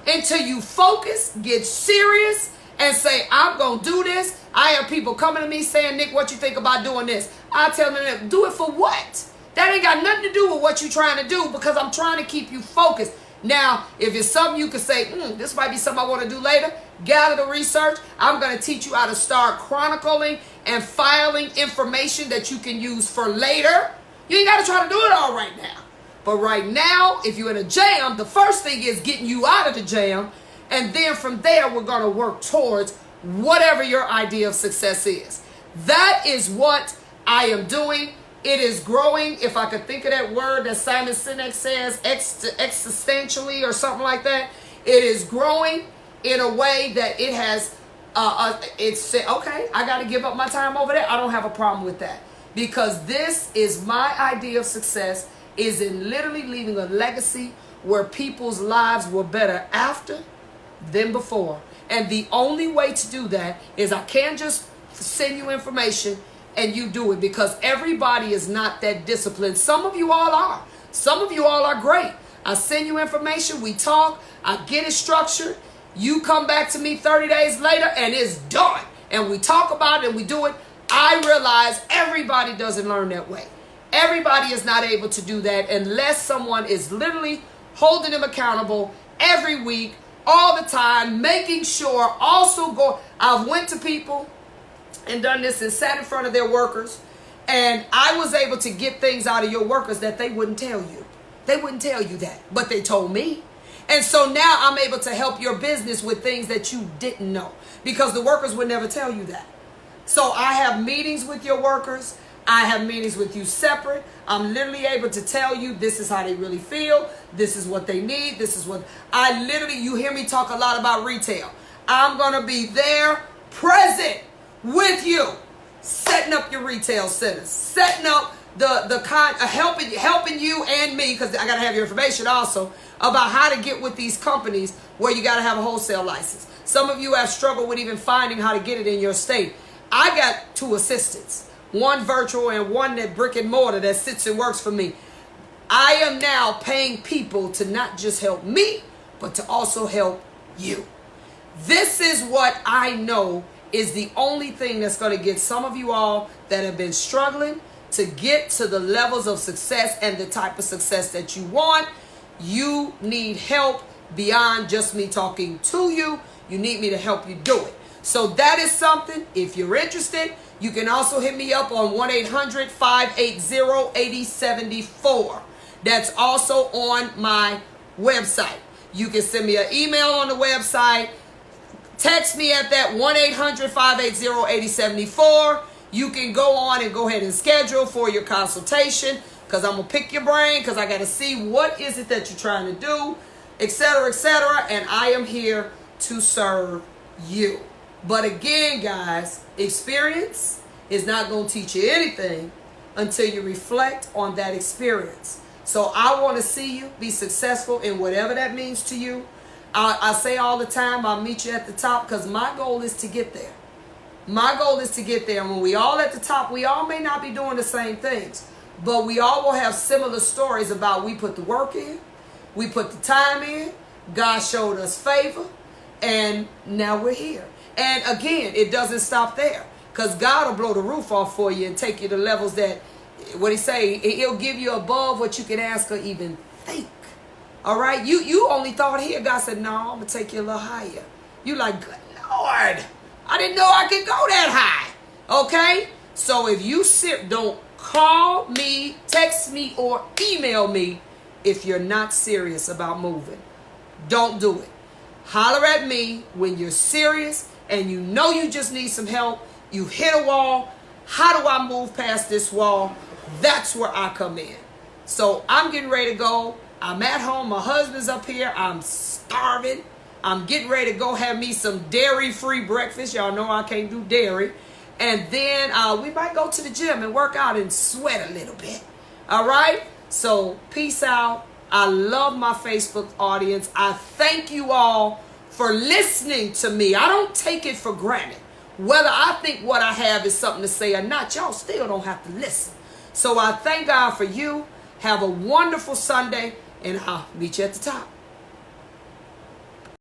Speaker 1: until you focus, get serious, and say, I'm going to do this. I have people coming to me saying, Nick, what you think about doing this? I tell them, do it for what? That ain't got nothing to do with what you're trying to do because I'm trying to keep you focused. Now, if it's something you can say, this might be something I want to do later, gather the research. I'm going to teach you how to start chronicling and filing information that you can use for later. You ain't got to try to do it all right now. But right now, if you're in a jam, the first thing is getting you out of the jam. And then from there, we're going to work towards whatever your idea of success is. That is what I am doing. It is growing. If I could think of that word that Simon Sinek says, existentially or something like that. It is growing in a way that it has, it's okay, I got to give up my time over there. I don't have a problem with that. Because this is my idea of success, is in literally leaving a legacy where people's lives were better after than before. And the only way to do that is I can't just send you information and you do it, because everybody is not that disciplined. Some of you all are. Some of you all are great. I send you information, we talk, I get it structured. You come back to me 30 days later and it's done. And we talk about it and we do it. I realize everybody doesn't learn that way. Everybody is not able to do that unless someone is literally holding them accountable every week, all the time, making sure. Also I've went to people and done this and sat in front of their workers, and I was able to get things out of your workers that they wouldn't tell you. They wouldn't tell you that, but they told me. And so now I'm able to help your business with things that you didn't know, because the workers would never tell you that. So I have meetings with your workers. I have meetings with you separate. I'm literally able to tell you this is how they really feel. This is what they need. This is what you hear me talk a lot about retail. I'm going to be there present with you, setting up your retail centers, setting up helping you and me, because I got to have your information also about how to get with these companies where you got to have a wholesale license. Some of you have struggled with even finding how to get it in your state. I got 2 assistants, one virtual and one that brick and mortar that sits and works for me. I am now paying people to not just help me, but to also help you. This is what I know is the only thing that's going to get some of you all that have been struggling to get to the levels of success and the type of success that you want. You need help beyond just me talking to you. You need me to help you do it. So that is something. If you're interested, you can also hit me up on 1-800-580-8074. That's also on my website. You can send me an email on the website. Text me at that 1-800-580-8074. You can go on and go ahead and schedule for your consultation, because I'm going to pick your brain, because I got to see what is it that you're trying to do, etc., etc. And I am here to serve you. But again, guys, experience is not going to teach you anything until you reflect on that experience. So I want to see you be successful in whatever that means to you. I say all the time, I'll meet you at the top, because my goal is to get there. My goal is to get there. And when we all at the top, we all may not be doing the same things, but we all will have similar stories about we put the work in, we put the time in, God showed us favor, and now we're here. And again, it doesn't stop there, because God will blow the roof off for you and take you to levels that, what he say, he'll give you above what you can ask or even think. All right? You only thought here. God said, no, I'm going to take you a little higher. You like, good Lord, I didn't know I could go that high. Okay? So if you don't call me, text me, or email me if you're not serious about moving. Don't do it. Holler at me when you're serious and you know you just need some help. You hit a wall. How do I move past this wall? That's where I come in. So I'm getting ready to go. I'm at home. My husband's up here. I'm starving. I'm getting ready to go have me some dairy-free breakfast. Y'all know I can't do dairy. And then we might go to the gym and work out and sweat a little bit. All right? So peace out. I love my Facebook audience. I thank you all for listening to me. I don't take it for granted. Whether I think what I have is something to say or not, y'all still don't have to listen. So I thank God for you. Have a wonderful Sunday, and I'll meet you at the top.